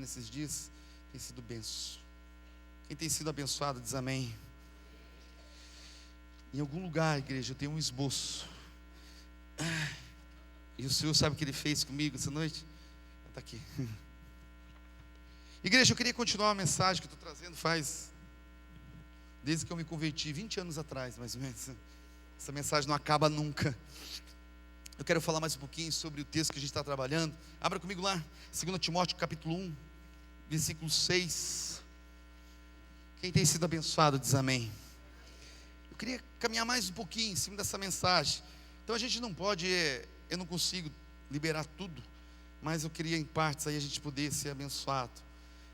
Nesses dias tem sido benção. Quem tem sido abençoado diz amém. Em algum lugar, igreja, eu tenho um esboço. E o Senhor sabe o que Ele fez comigo essa noite? Está aqui. Igreja, eu queria continuar a mensagem que eu estou trazendo desde que eu me converti, 20 anos atrás, mais ou menos. Essa mensagem não acaba nunca. Eu quero falar mais um pouquinho sobre o texto que a gente está trabalhando. Abra comigo lá, 2 Timóteo capítulo 1, versículo 6. Quem tem sido abençoado diz amém. Eu queria caminhar mais um pouquinho em cima dessa mensagem. Então a gente não pode, eu não consigo liberar tudo, mas eu queria em partes aí a gente poder ser abençoado.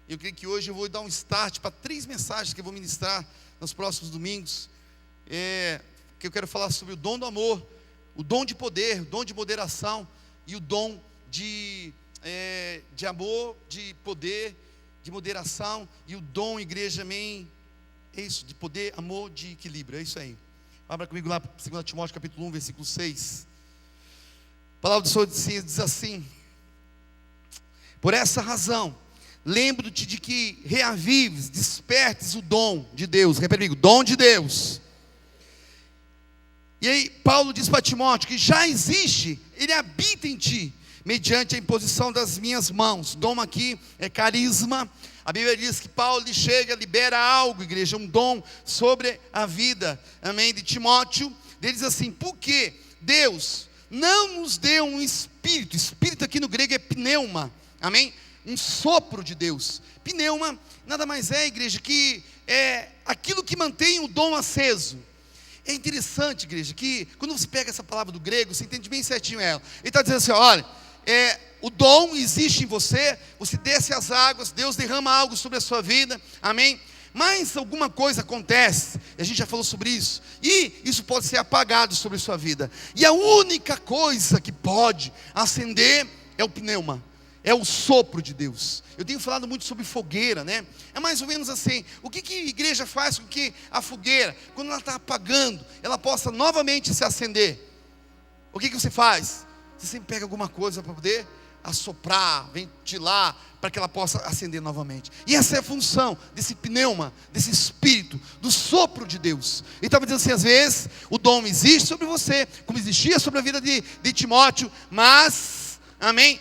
Eu creio que hoje eu vou dar um start para 3 mensagens que eu vou ministrar nos próximos domingos. Que eu quero falar sobre o dom do amor, o dom de poder, o dom de moderação e o dom de amor, de poder, de moderação e o dom, igreja, amém. É isso, de poder, amor, de equilíbrio, é isso aí. Abra comigo lá, 2 Timóteo capítulo 1, versículo 6. A palavra do Senhor diz assim: por essa razão, lembro-te de que reavives, despertes o dom de Deus. Repete comigo, dom de Deus. E aí Paulo diz para Timóteo que já existe, ele habita em ti, mediante a imposição das minhas mãos. Dom aqui é carisma. A Bíblia diz que Paulo chega, libera algo, igreja, um dom sobre a vida, amém, de Timóteo. Ele diz assim: porque Deus não nos deu um espírito, espírito aqui no grego é pneuma, amém, um sopro de Deus. Pneuma nada mais é, igreja, que é aquilo que mantém o dom aceso. É interessante, igreja, que quando você pega essa palavra do grego, você entende bem certinho ela. Ele está dizendo assim: olha, o dom existe em você, você desce as águas, Deus derrama algo sobre a sua vida, amém? Mas alguma coisa acontece, a gente já falou sobre isso, e isso pode ser apagado sobre a sua vida. E a única coisa que pode acender é o pneuma, é o sopro de Deus. Eu tenho falado muito sobre fogueira, né? É mais ou menos assim. O que a igreja faz com que a fogueira, quando ela está apagando, ela possa novamente se acender? O que você faz? Você sempre pega alguma coisa para poder assoprar, ventilar, para que ela possa acender novamente. E essa é a função desse pneuma, desse espírito, do sopro de Deus. Ele estava dizendo assim: às vezes o dom existe sobre você, como existia sobre a vida de Timóteo, mas, amém,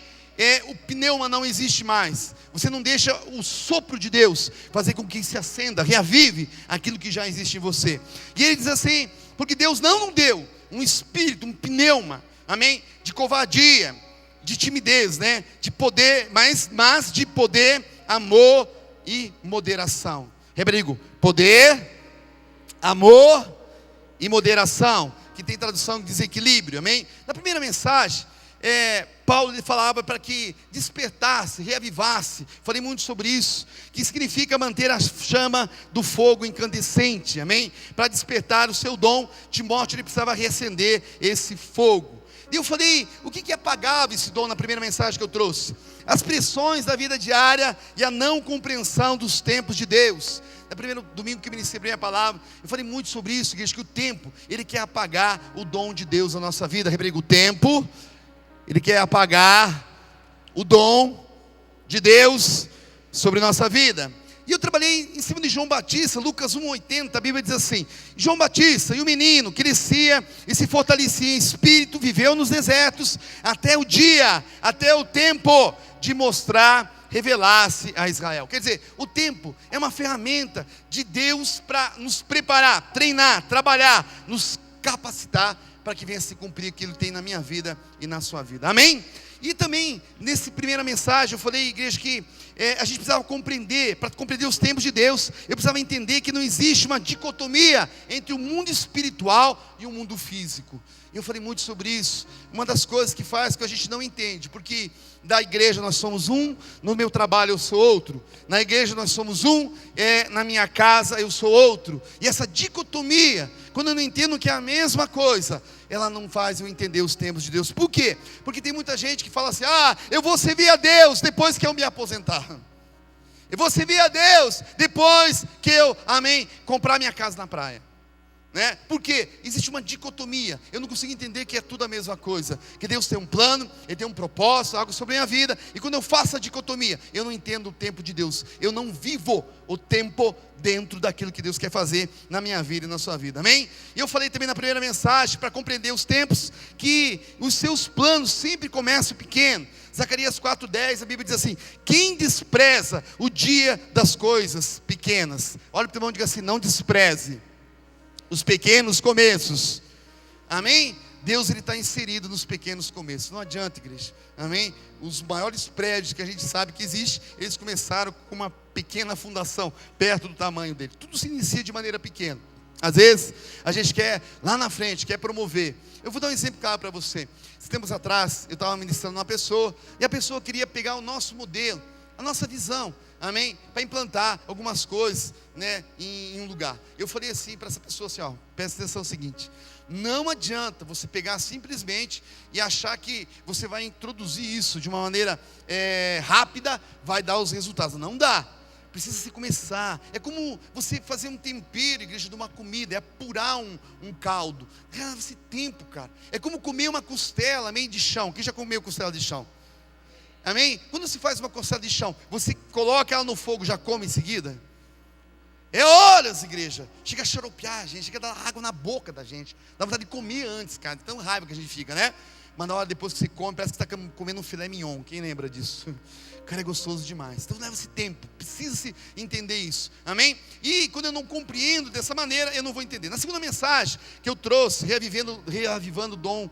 o pneuma não existe mais. Você não deixa o sopro de Deus fazer com que se acenda, reavive aquilo que já existe em você. E ele diz assim: porque Deus não deu um espírito, um pneuma, amém, de covardia, de timidez, né, de poder, mas de poder, amor e moderação. Rodrigo, poder, amor e moderação, que tem tradução de desequilíbrio, amém? Na primeira mensagem, Paulo ele falava para que despertasse, reavivasse. Falei muito sobre isso, que significa manter a chama do fogo incandescente, amém? Para despertar o seu dom, Timóteo ele precisava reacender esse fogo. E eu falei, o que apagava esse dom na primeira mensagem que eu trouxe? As pressões da vida diária e a não compreensão dos tempos de Deus. No primeiro domingo que ministrei a palavra, eu falei muito sobre isso, igreja, que o tempo, ele quer apagar o dom de Deus na nossa vida. Reprego, o tempo, ele quer apagar o dom de Deus sobre nossa vida. E eu trabalhei em cima de João Batista, Lucas 1,80, a Bíblia diz assim: João Batista, e o menino crescia e se fortalecia em espírito, viveu nos desertos, até o tempo de mostrar, revelar-se a Israel. Quer dizer, o tempo é uma ferramenta de Deus para nos preparar, treinar, trabalhar, nos capacitar para que venha se cumprir aquilo que tem na minha vida e na sua vida, amém? E também, nessa primeira mensagem, eu falei, igreja, que a gente precisava compreender, para compreender os tempos de Deus, eu precisava entender que não existe uma dicotomia entre o mundo espiritual e o mundo físico. Eu falei muito sobre isso. Uma das coisas que faz que a gente não entende, porque da igreja nós somos um, no meu trabalho eu sou outro, na igreja nós somos um, na minha casa eu sou outro. E essa dicotomia, quando eu não entendo que é a mesma coisa, ela não faz eu entender os tempos de Deus. Por quê? Porque tem muita gente que fala assim: eu vou servir a Deus depois que eu me aposentar. Eu vou servir a Deus depois que eu, amém, comprar minha casa na praia. né? Porque existe uma dicotomia. Eu não consigo entender que é tudo a mesma coisa. Que Deus tem um plano, Ele tem um propósito, algo sobre a minha vida. E quando eu faço a dicotomia, eu não entendo o tempo de Deus. Eu não vivo o tempo dentro daquilo que Deus quer fazer na minha vida e na sua vida. Amém? E eu falei também na primeira mensagem, para compreender os tempos, que os seus planos sempre começam pequeno. Zacarias 4:10, a Bíblia diz assim: quem despreza o dia das coisas pequenas? Olha para o teu irmão e diga assim: não despreze os pequenos começos. Amém? Deus, Ele está inserido nos pequenos começos. Não adianta, igreja. Amém? Os maiores prédios que a gente sabe que existe, eles começaram com uma pequena fundação, perto do tamanho dele. Tudo se inicia de maneira pequena. Às vezes, a gente quer, lá na frente, quer promover. Eu vou dar um exemplo claro para você. Esses tempos atrás, eu estava ministrando uma pessoa, e a pessoa queria pegar o nosso modelo, a nossa visão, amém? Para implantar algumas coisas, né, em um lugar. Eu falei assim para essa pessoa, assim, ó, presta atenção, é o seguinte: não adianta você pegar simplesmente e achar que você vai introduzir isso de uma maneira rápida, vai dar os resultados. Não dá. Precisa se começar. É como você fazer um tempero, igreja, de uma comida, é apurar um caldo. Leva esse tempo, cara. É como comer uma costela meio de chão. Quem já comeu costela de chão? Amém? Quando se faz uma costela de chão, você coloca ela no fogo, já come em seguida? É horas, igreja. Chega a xaropear a gente, chega a dar água na boca da gente. Dá vontade de comer antes, cara. Tão raiva que a gente fica, né? Mas na hora depois que você come, parece que está comendo um filé mignon. Quem lembra disso? Cara, é gostoso demais. Então leva esse tempo, precisa-se entender isso, amém? E quando eu não compreendo dessa maneira, eu não vou entender. Na segunda mensagem que eu trouxe, reavivando o dom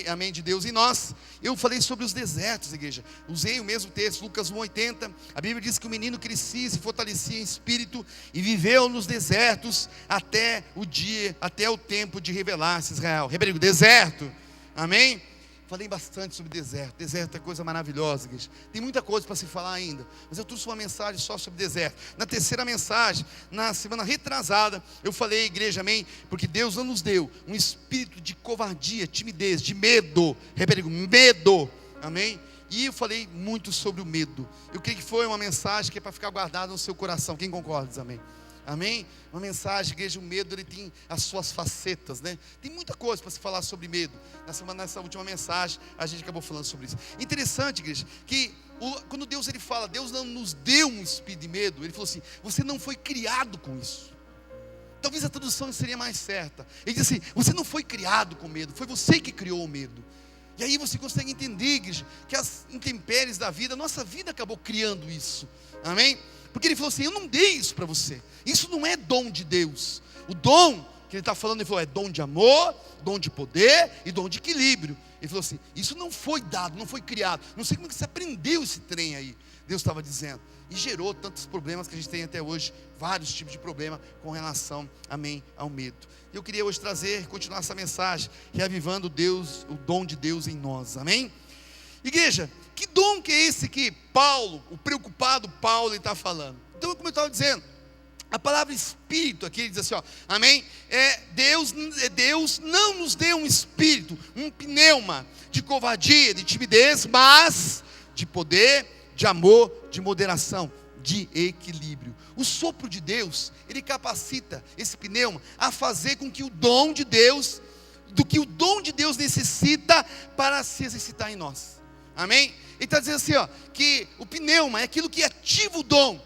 amém, de Deus em nós, eu falei sobre os desertos, igreja. Usei o mesmo texto, Lucas 1:80. A Bíblia diz que o menino crescia, se fortalecia em espírito e viveu nos desertos até o tempo de revelar-se Israel. Repetindo, deserto, amém? Falei bastante sobre deserto. Deserto é coisa maravilhosa, igreja. Tem muita coisa para se falar ainda, mas eu trouxe uma mensagem só sobre deserto. Na terceira mensagem, na semana retrasada, eu falei, igreja, amém? Porque Deus não nos deu um espírito de covardia, timidez, de medo. Repetindo, medo, amém? E eu falei muito sobre o medo. Eu creio que foi uma mensagem que é para ficar guardada no seu coração. Quem concorda, diz amém? Amém? Uma mensagem, igreja, o medo, ele tem as suas facetas, né? Tem muita coisa para se falar sobre medo. Nessa última mensagem, a gente acabou falando sobre isso. Interessante, igreja, que quando Deus, ele fala, Deus não nos deu um espírito de medo. Ele falou assim, você não foi criado com isso. Talvez a tradução seria mais certa. Ele diz assim, você não foi criado com medo, foi você que criou o medo. E aí você consegue entender, igreja, que as intempéries da vida, a nossa vida acabou criando isso. Amém? Porque ele falou assim, eu não dei isso para você. Isso não é dom de Deus. O dom que ele está falando, ele falou, é dom de amor, dom de poder e dom de equilíbrio. Ele falou assim, isso não foi dado, não foi criado. Não sei como é que você aprendeu esse trem aí. Deus estava dizendo. E gerou tantos problemas que a gente tem até hoje. Vários tipos de problema com relação, amém, ao medo. Eu queria hoje continuar essa mensagem, reavivando Deus, o dom de Deus em nós, amém? Igreja, que dom que é esse que Paulo, o preocupado Paulo, está falando? Então, como eu estava dizendo, a palavra espírito aqui, ele diz assim, ó, amém? Deus não nos deu um espírito, um pneuma de covardia, de timidez, mas de poder, de amor, de moderação, de equilíbrio. O sopro de Deus, ele capacita esse pneuma a fazer com que o dom de Deus, do que o dom de Deus necessita para se exercitar em nós. Amém? Ele está dizendo assim, ó, que o pneuma é aquilo que ativa o dom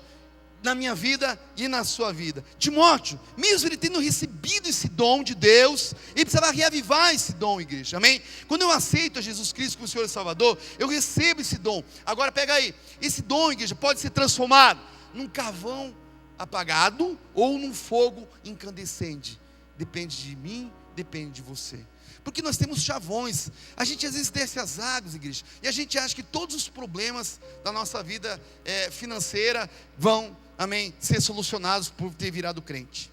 na minha vida e na sua vida. Timóteo, mesmo ele tendo recebido esse dom de Deus, ele precisava reavivar esse dom, igreja, amém? Quando eu aceito a Jesus Cristo como Senhor e Salvador, eu recebo esse dom. Agora pega aí, esse dom, igreja, pode ser transformado num carvão apagado ou num fogo incandescente. Depende de mim, depende de você. Porque nós temos chavões. A gente às vezes desce as águas, igreja, e a gente acha que todos os problemas da nossa vida financeira vão, amém, ser solucionados por ter virado crente.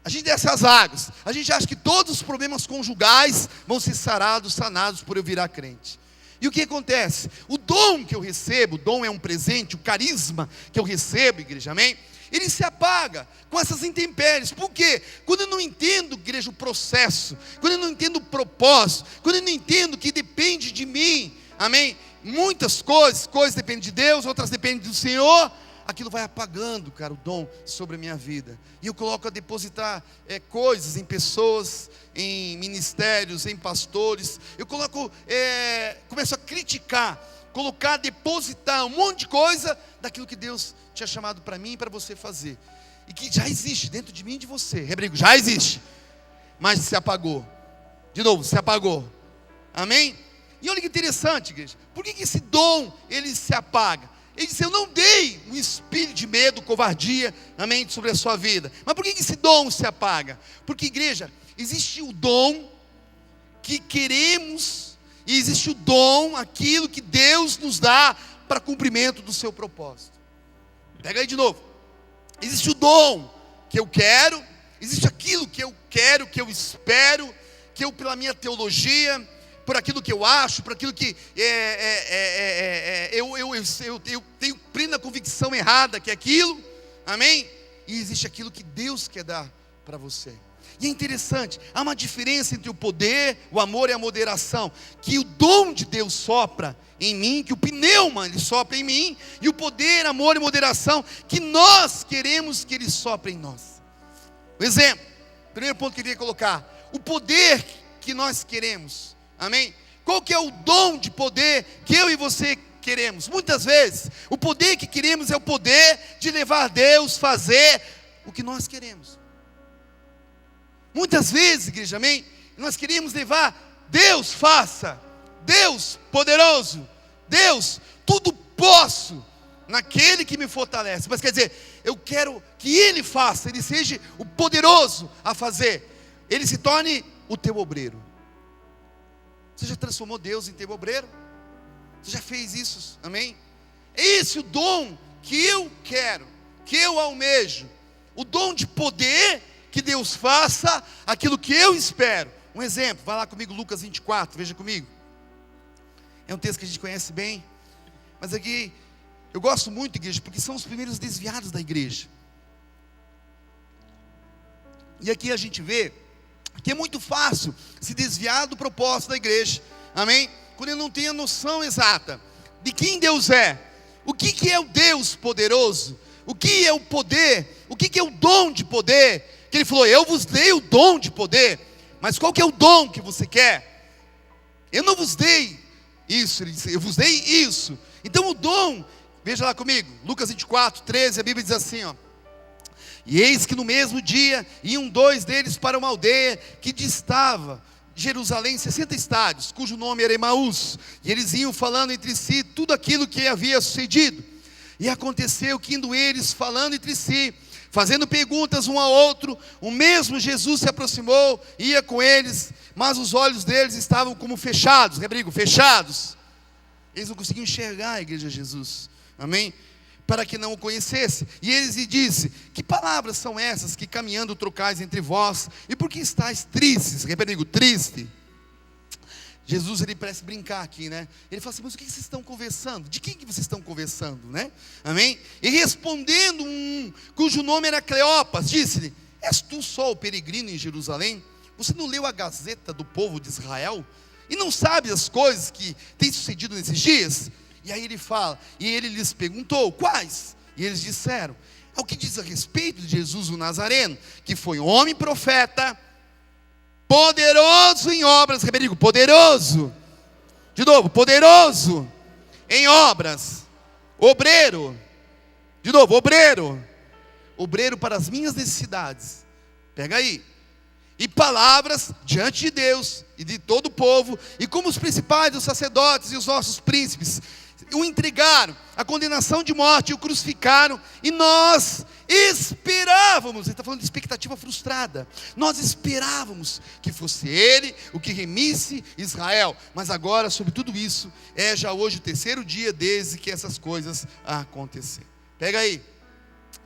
A gente desce as águas, a gente acha que todos os problemas conjugais vão ser sanados por eu virar crente. E o que acontece? O dom que eu recebo, o dom é um presente, o carisma que eu recebo, igreja, amém? Ele se apaga com essas intempéries. Por quê? Quando eu não entendo, igreja, o processo, quando eu não entendo o propósito, quando eu não entendo que depende de mim, amém? Muitas coisas dependem de Deus, outras dependem do Senhor, aquilo vai apagando, cara, o dom sobre a minha vida. E eu coloco a depositar coisas em pessoas, em ministérios, em pastores. Eu começo a criticar, depositar um monte de coisa daquilo que Deus tinha chamado para mim e para você fazer. E que já existe dentro de mim e de você. Rodrigo, já existe, mas se apagou. De novo, se apagou. Amém? E olha que interessante, igreja. Por que esse dom, ele se apaga? Ele disse, eu não dei um espírito de medo, covardia, amém, sobre a sua vida. Mas por que esse dom se apaga? Porque, igreja, existe o dom que queremos, e existe o dom, aquilo que Deus nos dá para cumprimento do seu propósito. Pega aí de novo. Existe o dom que eu quero, existe aquilo que eu quero, que eu espero, que eu, pela minha teologia, por aquilo que eu acho, por aquilo que eu tenho plena convicção errada que é aquilo, amém? E existe aquilo que Deus quer dar para você. E é interessante, há uma diferença entre o poder, o amor e a moderação, que o dom de Deus sopra em mim, que o pneuma ele sopra em mim, e o poder, amor e moderação, que nós queremos que ele sopre em nós. Um exemplo, primeiro ponto que eu queria colocar, o poder que nós queremos, amém? Qual que é o dom de poder que eu e você queremos? Muitas vezes, o poder que queremos é o poder de levar Deus fazer o que nós queremos. Muitas vezes, igreja, amém? Nós queremos levar Deus faça, Deus poderoso, Deus tudo posso, naquele que me fortalece. Mas quer dizer, eu quero que Ele faça, Ele seja o poderoso a fazer, Ele se torne o teu obreiro. Você já transformou Deus em teu obreiro? Você já fez isso, amém? É esse o dom que eu quero, que eu almejo, o dom de poder, que Deus faça aquilo que eu espero. Um exemplo, vai lá comigo, Lucas 24, veja comigo. É um texto que a gente conhece bem, mas aqui, eu gosto muito, igreja, porque são os primeiros desviados da igreja. E aqui a gente vê que é muito fácil se desviar do propósito da igreja, amém? Quando eu não tenho a noção exata de quem Deus é, o que é o Deus poderoso, o que é o poder, o que é o dom de poder, que Ele falou, eu vos dei o dom de poder, mas qual que é o dom que você quer? Eu não vos dei isso, Ele disse, eu vos dei isso. Então o dom, veja lá comigo, Lucas 24, 13, a Bíblia diz assim, ó. E eis que no mesmo dia, iam 2 deles para uma aldeia que distava de Jerusalém 60 estádios, cujo nome era Emaús, e eles iam falando entre si tudo aquilo que havia sucedido. E aconteceu que indo eles falando entre si, fazendo perguntas um ao outro, o mesmo Jesus se aproximou, ia com eles, mas os olhos deles estavam como fechados, Rodrigo, fechados. Eles não conseguiam enxergar a igreja de Jesus, amém? Para que não o conhecesse. E eles lhe disse, que palavras são essas que caminhando trocais entre vós, e por que estáis tristes? Rodrigo, triste. Jesus, ele parece brincar aqui, né? Ele fala assim, mas o que vocês estão conversando? De quem que vocês estão conversando, né? Amém? E respondendo cujo nome era Cleopas, disse-lhe, és tu só o peregrino em Jerusalém? Você não leu a Gazeta do povo de Israel? E não sabe as coisas que têm sucedido nesses dias? E aí ele fala, e ele lhes perguntou, quais? E eles disseram, ao que diz a respeito de Jesus o Nazareno, que foi homem profeta, poderoso em obras, Rodrigo, poderoso, de novo, poderoso em obras, obreiro, de novo, obreiro para as minhas necessidades, pega aí, e palavras diante de Deus e de todo o povo, e como os principais, os sacerdotes e os nossos príncipes, o entregaram à condenação de morte, e o crucificaram, e nós esperávamos, ele está falando de expectativa frustrada, nós esperávamos que fosse ele o que remisse Israel, mas agora sobre tudo isso, é já hoje o 3º dia desde que essas coisas aconteceram. Pega aí,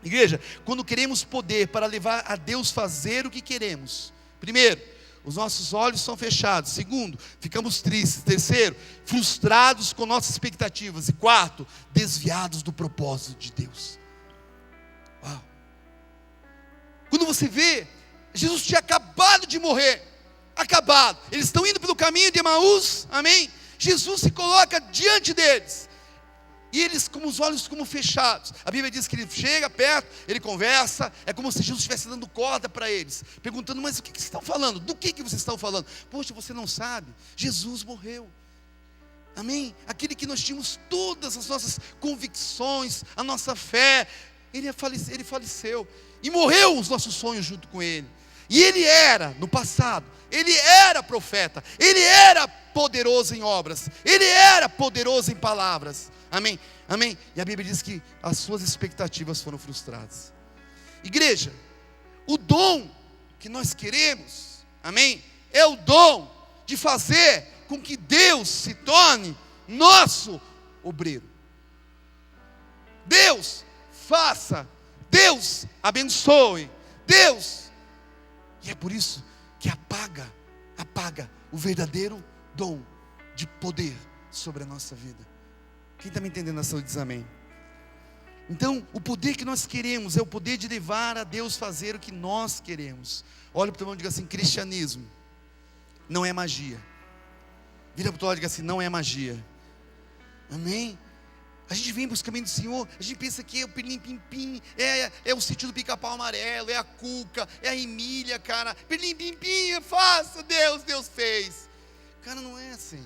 igreja, quando queremos poder para levar a Deus fazer o que queremos, primeiro, os nossos olhos são fechados. Segundo, ficamos tristes. Terceiro, frustrados com nossas expectativas. E quarto, desviados do propósito de Deus. Uau. Quando você vê, Jesus tinha acabado de morrer. Acabado. Eles estão indo pelo caminho de Emaús. Amém? Jesus se coloca diante deles. E eles com os olhos como fechados. A Bíblia diz que ele chega perto, ele conversa. É como se Jesus estivesse dando corda para eles, perguntando: mas o que vocês estão falando? Do que vocês estão falando? Poxa, você não sabe, Jesus morreu. Amém? Aquele que nós tínhamos todas as nossas convicções, a nossa fé, ele faleceu. E morreu os nossos sonhos junto com ele. E ele era, no passado, ele era profeta, ele era poderoso em obras, ele era poderoso em palavras. Amém? Amém? E a Bíblia diz que as suas expectativas foram frustradas. Igreja, o dom que nós queremos, amém, é o dom de fazer com que Deus se torne nosso obreiro. Deus faça, Deus abençoe, Deus. E é por isso que apaga o verdadeiro dom de poder sobre a nossa vida. Quem está me entendendo nessa diz amém. Então, o poder que nós queremos é o poder de levar a Deus fazer o que nós queremos. Olha para o teu irmão e diga assim: cristianismo não é magia. Vira para o teu lado e diga assim: não é magia. Amém? A gente vem para os caminhos do Senhor, a gente pensa que é o pirlim-pim-pim, é o sítio do Pica-Pau Amarelo, é a Cuca, é a Emília, cara. Pirlim-pim-pim, faça, Deus fez. Cara, não é assim.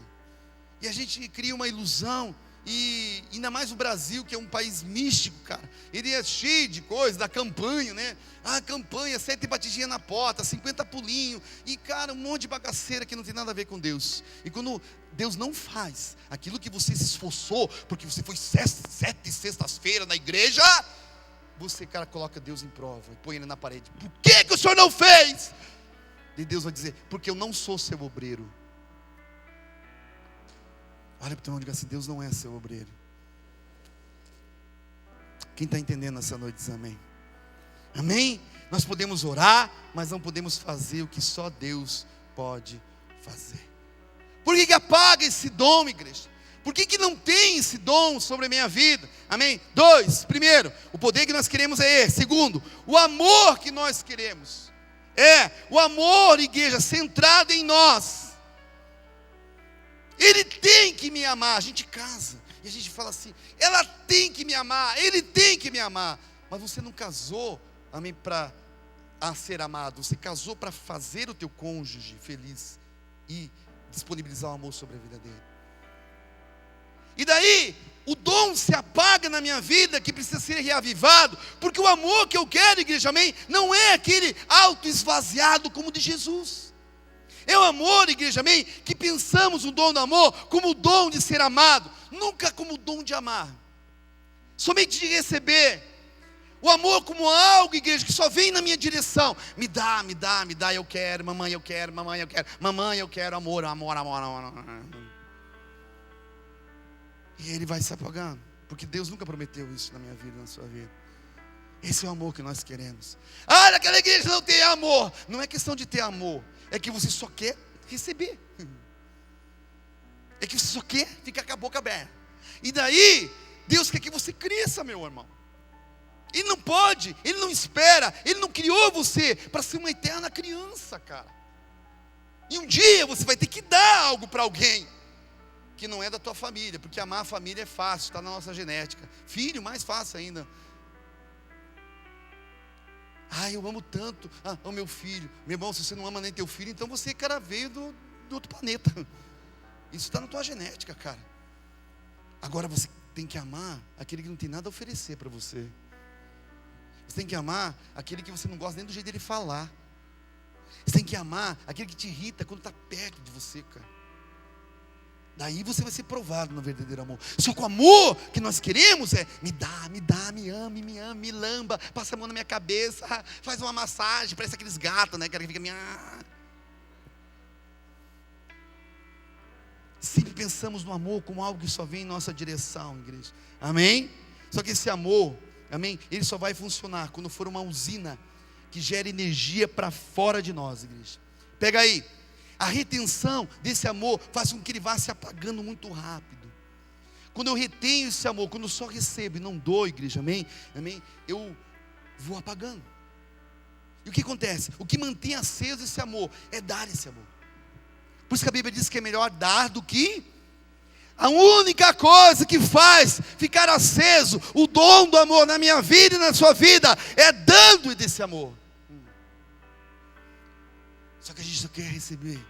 E a gente cria uma ilusão. E ainda mais o Brasil, que é um país místico, cara. Ele é cheio de coisas, da campanha, né? Campanha, 7 batidinhas na porta, 50 pulinhos. E cara, um monte de bagaceira que não tem nada a ver com Deus. E quando Deus não faz aquilo que você se esforçou, porque você foi 7 sextas-feiras na igreja, você, cara, coloca Deus em prova e põe ele na parede. Por que o Senhor não fez? E Deus vai dizer: porque eu não sou seu obreiro. Olha para o teu irmão e diga assim: Deus não é seu obreiro. Quem está entendendo essa noite diz amém. Amém? Nós podemos orar, mas não podemos fazer o que só Deus pode fazer. Por que apaga esse dom, igreja? Por que não tem esse dom sobre a minha vida? Amém? 2, primeiro, o poder que nós queremos é esse. Segundo, o amor que nós queremos. O amor, igreja, centrado em nós. Ele tem que me amar. A gente casa e a gente fala assim: ela tem que me amar, ele tem que me amar. Mas você não casou, amém, para ser amado. Você casou para fazer o teu cônjuge feliz e disponibilizar o amor sobre a vida dele. E daí o dom se apaga na minha vida, que precisa ser reavivado. Porque o amor que eu quero, igreja, amém, não é aquele auto-esvaziado como o de Jesus. É o amor, igreja, amém, que pensamos o dom do amor como o dom de ser amado, nunca como o dom de amar, somente de receber. O amor como algo, igreja, que só vem na minha direção. Me dá, eu quero, mamãe, eu quero, mamãe, eu quero amor. E ele vai se apagando, porque Deus nunca prometeu isso na minha vida, na sua vida. Esse é o amor que nós queremos. Aquela igreja não tem amor. Não é questão de ter amor, é que você só quer receber. É que você só quer ficar com a boca aberta. E daí, Deus quer que você cresça, meu irmão. Ele não pode, Ele não espera, Ele não criou você para ser uma eterna criança, cara. E um dia você vai ter que dar algo para alguém que não é da tua família, porque amar a família é fácil, está na nossa genética. Filho, mais fácil ainda. Eu amo tanto o meu filho. Meu irmão, se você não ama nem teu filho, então você, cara, veio do outro planeta. Isso está na tua genética, cara. Agora você tem que amar aquele que não tem nada a oferecer para você. Você tem que amar aquele que você não gosta nem do jeito dele falar. Você tem que amar aquele que te irrita quando está perto de você, cara. Daí você vai ser provado no verdadeiro amor. Só que o amor que nós queremos é: me dá, me ame, me lamba, passa a mão na minha cabeça, faz uma massagem, parece aqueles gatos, né, que fica minha. Sempre pensamos no amor como algo que só vem em nossa direção, igreja. Amém? Só que esse amor, amém, ele só vai funcionar quando for uma usina que gera energia para fora de nós, igreja. Pega aí. A retenção desse amor faz com que ele vá se apagando muito rápido. Quando eu retenho esse amor, quando eu só recebo e não dou, igreja, amém? Amém? Eu vou apagando. E o que acontece? O que mantém aceso esse amor é dar esse amor. Por isso que a Bíblia diz que é melhor dar do que A única coisa que faz ficar aceso o dom do amor na minha vida e na sua vida é dando desse amor. Só que a gente só quer receber.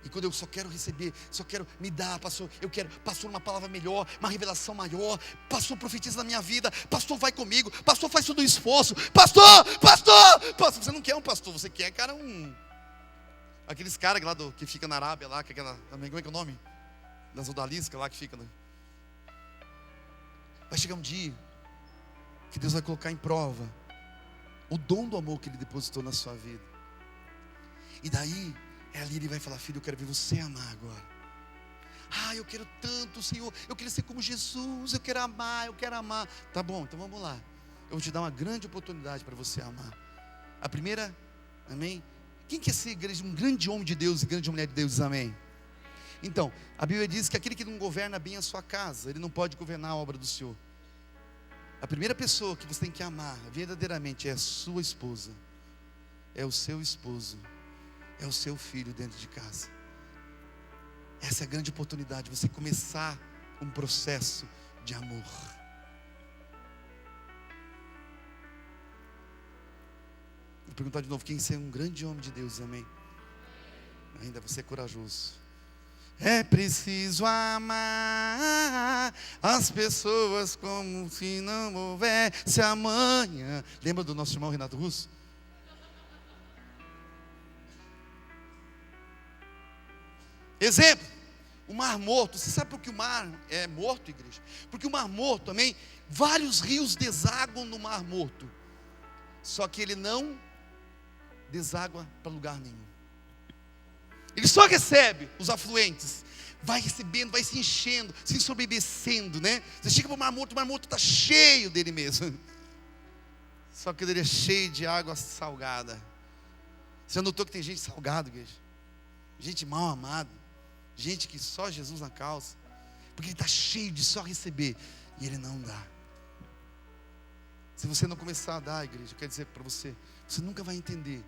E quando eu só quero receber, só quero me dar, pastor, eu quero, pastor, uma palavra melhor, uma revelação maior, pastor, profetiza na minha vida, pastor, vai comigo, pastor, faz todo o esforço, pastor, você não quer um pastor, você quer, cara, aqueles caras lá que fica na Arábia lá, como é que é o nome? Das odaliscas lá que fica, né? Vai chegar um dia que Deus vai colocar em prova o dom do amor que Ele depositou na sua vida. E daí, ali Ele vai falar: filho, eu quero ver você amar agora. Eu quero tanto, Senhor, eu quero ser como Jesus, eu quero amar. Tá bom, então vamos lá. Eu vou te dar uma grande oportunidade para você amar. A primeira, amém? Quem quer ser um grande homem de Deus e grande mulher de Deus, diz amém? Então, a Bíblia diz que aquele que não governa bem a sua casa, ele não pode governar a obra do Senhor. A primeira pessoa que você tem que amar verdadeiramente é a sua esposa, é o seu esposo, é o seu filho dentro de casa. Essa é a grande oportunidade, você começar um processo de amor. Vou perguntar de novo: quem ser um grande homem de Deus, amém? Ainda você é corajoso. É preciso amar as pessoas como se não houvesse amanhã. Lembra do nosso irmão Renato Russo? Exemplo, o Mar Morto. Você sabe por que o mar é morto, igreja? Porque o Mar Morto também, vários rios desaguam no Mar Morto, só que ele não deságua para lugar nenhum. Ele só recebe os afluentes, vai recebendo, vai se enchendo, se ensoberbecendo, né? Você chega para o Mar Morto está cheio dele mesmo. Só que ele é cheio de água salgada. Você já notou que tem gente salgada, igreja? Gente mal amada, gente que só Jesus na causa, porque ele está cheio de só receber, e ele não dá. Se você não começar a dar, igreja, eu quero dizer para você, você nunca vai entender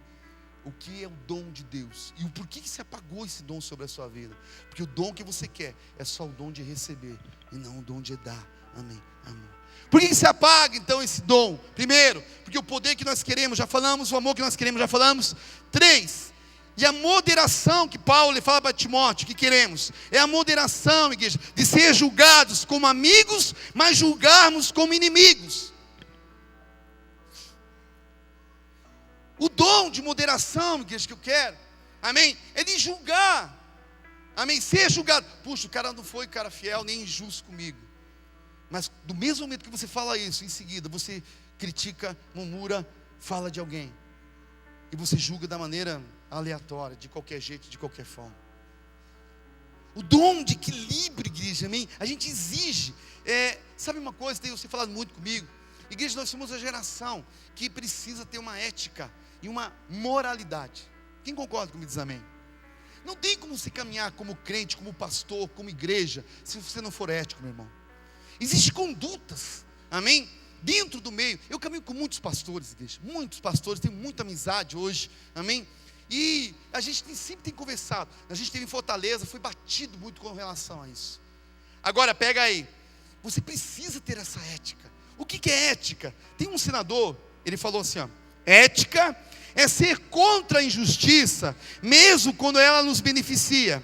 o que é o dom de Deus e o porquê que se apagou esse dom sobre a sua vida. Porque o dom que você quer é só o dom de receber e não o dom de dar. Amém, amor. Por que se apaga então esse dom? Primeiro, porque o poder que nós queremos, já falamos. O amor que nós queremos, já falamos. 3, e a moderação que Paulo fala para Timóteo que queremos, é a moderação, igreja, de ser julgados como amigos, mas julgarmos como inimigos. O dom de moderação, igreja, que eu quero, amém, é de julgar, amém, ser julgado. Puxa, o cara não foi cara fiel nem injusto comigo, mas do mesmo momento que você fala isso, em seguida você critica, murmura, fala de alguém, e você julga da maneira aleatória, de qualquer jeito, de qualquer forma. O dom de equilíbrio, igreja, amém, a gente exige. Sabe uma coisa, tem você falado muito comigo, igreja, nós somos a geração que precisa ter uma ética e uma moralidade. Quem concorda comigo diz amém? Não tem como você caminhar como crente, como pastor, como igreja, se você não for ético, meu irmão. Existem condutas, amém, dentro do meio. Eu caminho com muitos pastores, igreja, muitos pastores, tenho muita amizade hoje, amém. E a gente sempre tem conversado. A gente esteve em Fortaleza, foi batido muito com relação a isso. Agora pega aí, você precisa ter essa ética. O que é ética? Tem um senador, ele falou assim, ó: ética é ser contra a injustiça, mesmo quando ela nos beneficia,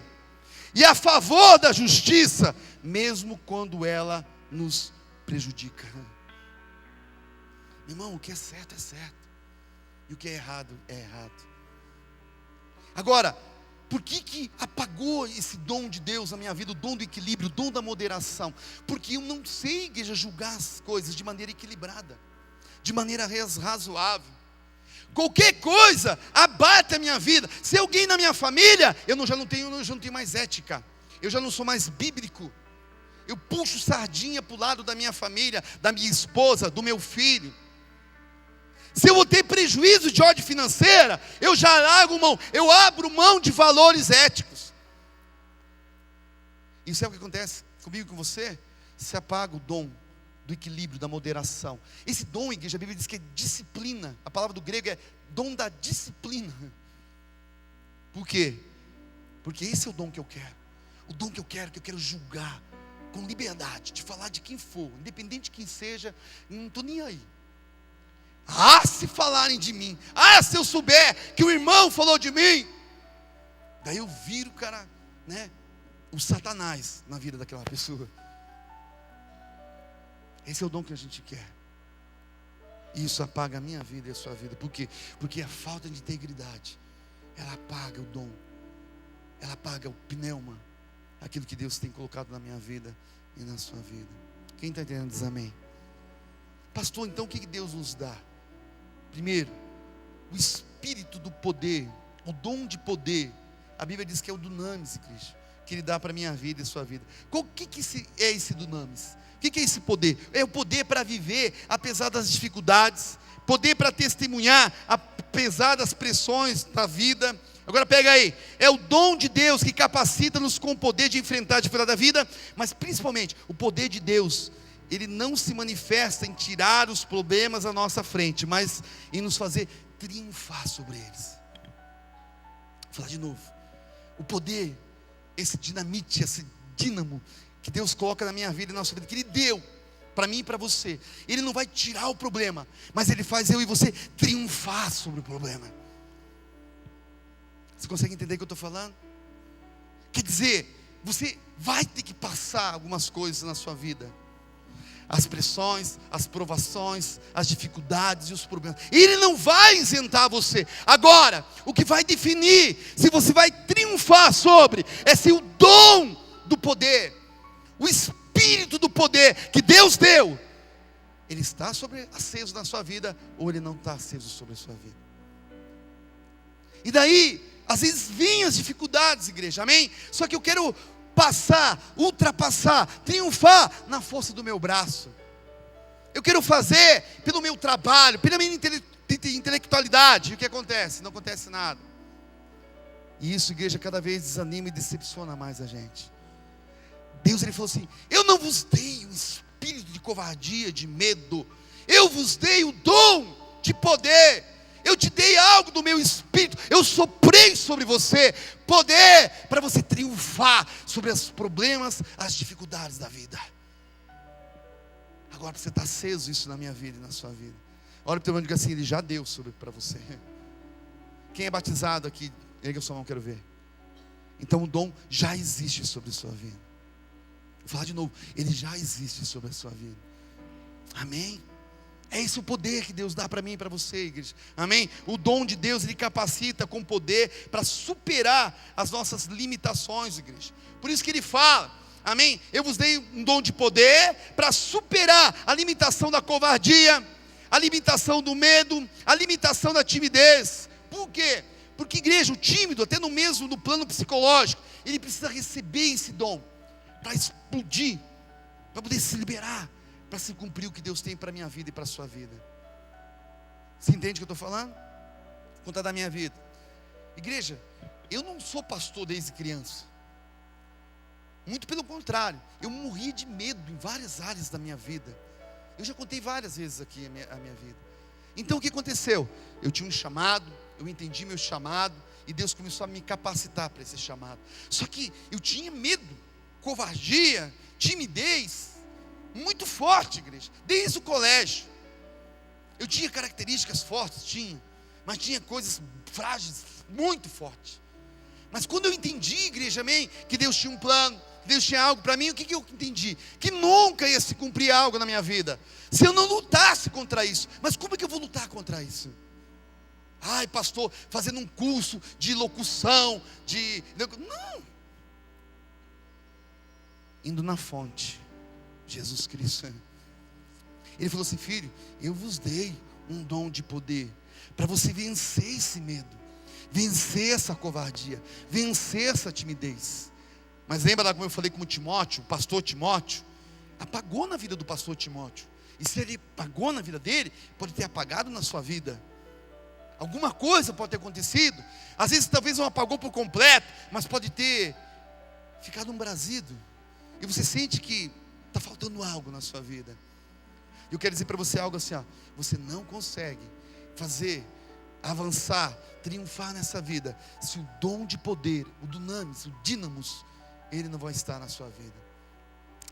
e a favor da justiça, mesmo quando ela nos prejudica. Meu irmão, o que é certo, e o que é errado. Agora, por que apagou esse dom de Deus na minha vida, o dom do equilíbrio, o dom da moderação? Porque eu não sei, igreja, julgar as coisas de maneira equilibrada, de maneira razoável. Qualquer coisa abate a minha vida. Se alguém na minha família, eu já não tenho mais ética, eu já não sou mais bíblico. Eu puxo sardinha para o lado da minha família, da minha esposa, do meu filho. Se eu vou ter prejuízo de ordem financeira, eu já largo mão, eu abro mão de valores éticos. E sabe o que acontece comigo e com você? Se apaga o dom do equilíbrio, da moderação. Esse dom, igreja, a Bíblia diz que é disciplina. A palavra do grego é dom da disciplina. Por quê? Porque esse é o dom que eu quero. O dom que eu quero julgar com liberdade, de falar de quem for, independente de quem seja, não estou nem aí. Se falarem de mim, se eu souber que o irmão falou de mim, daí eu viro, cara, né, o Satanás na vida daquela pessoa. Esse é o dom que a gente quer. E isso apaga a minha vida e a sua vida. Por quê? Porque a falta de integridade, ela apaga o dom, ela apaga o pneuma, aquilo que Deus tem colocado na minha vida e na sua vida. Quem está entendendo diz amém. Pastor, então o que Deus nos dá? Primeiro, o espírito do poder, o dom de poder. A Bíblia diz que é o dunamis, Cristo, que Ele dá para a minha vida e a sua vida. O que é esse dunamis? O que é esse poder? É o poder para viver apesar das dificuldades, poder para testemunhar apesar das pressões da vida. Agora pega aí, é o dom de Deus que capacita-nos com o poder de enfrentar a dificuldade da vida, mas principalmente, o poder de Deus, ele não se manifesta em tirar os problemas à nossa frente, mas em nos fazer triunfar sobre eles. Vou falar de novo, o poder, esse dinamite, esse dínamo, que Deus coloca na minha vida e na nossa vida, que Ele deu para mim e para você, Ele não vai tirar o problema, mas Ele faz eu e você triunfar sobre o problema. Você consegue entender o que eu estou falando? Quer dizer, você vai ter que passar algumas coisas na sua vida, as pressões, as provações, as dificuldades e os problemas. Ele não vai isentar você. Agora, o que vai definir se você vai triunfar sobre é se o dom do poder, o espírito do poder que Deus deu, ele está aceso na sua vida ou ele não está aceso sobre a sua vida. E daí, às vezes vêm as dificuldades, igreja, amém? Só que eu quero ultrapassar, triunfar na força do meu braço. Eu quero fazer pelo meu trabalho, pela minha intelectualidade. E o que acontece? Não acontece nada. E isso, igreja, cada vez desanima e decepciona mais a gente. Deus, Ele falou assim: eu não vos dei o espírito de covardia, de medo, eu vos dei o dom de poder. Eu te dei algo do meu espírito, eu soprei sobre você poder para você triunfar sobre os problemas, as dificuldades da vida. Agora você está aceso isso na minha vida e na sua vida. Olha para o teu irmão e diga assim: Ele já deu para você. Quem é batizado aqui, erga a sua mão, quero ver. Então o dom já existe sobre a sua vida. Vou falar de novo, ele já existe sobre a sua vida. Amém? É esse o poder que Deus dá para mim e para você, igreja. Amém? O dom de Deus, Ele capacita com poder para superar as nossas limitações, igreja. Por isso que Ele fala, amém? Eu vos dei um dom de poder para superar a limitação da covardia, a limitação do medo, a limitação da timidez. Por quê? Porque, igreja, o tímido, até no plano psicológico, ele precisa receber esse dom para explodir, para poder se liberar, para se cumprir o que Deus tem para a minha vida e para a sua vida. Você entende o que eu estou falando? Vou contar da minha vida. Igreja, eu não sou pastor desde criança. Muito pelo contrário, eu morri de medo em várias áreas da minha vida. Eu já contei várias vezes aqui a minha vida. Então o que aconteceu? Eu tinha um chamado, eu entendi meu chamado, e Deus começou a me capacitar para esse chamado. Só que eu tinha medo, covardia, timidez, muito forte, igreja, desde o colégio. Eu tinha características fortes, mas tinha coisas frágeis, muito fortes. Mas quando eu entendi, igreja, amém, que Deus tinha um plano, que Deus tinha algo para mim, o que eu entendi? Que nunca ia se cumprir algo na minha vida, se eu não lutasse contra isso. Mas como é que eu vou lutar contra isso? Ai, pastor, fazendo um curso de locução, não. Indo na fonte, Jesus Cristo. Ele falou assim: filho, eu vos dei um dom de poder para você vencer esse medo, vencer essa covardia, vencer essa timidez. Mas lembra lá como eu falei com o Timóteo, o pastor Timóteo? Apagou na vida do pastor Timóteo. E se ele apagou na vida dele, pode ter apagado na sua vida. Alguma coisa pode ter acontecido. Às vezes talvez não apagou por completo, mas pode ter ficado umbrazido. E você sente que está faltando algo na sua vida. Eu quero dizer para você algo assim, você não consegue avançar, triunfar nessa vida, se o dom de poder, o dunamis, o dínamos, Ele não vai estar na sua vida.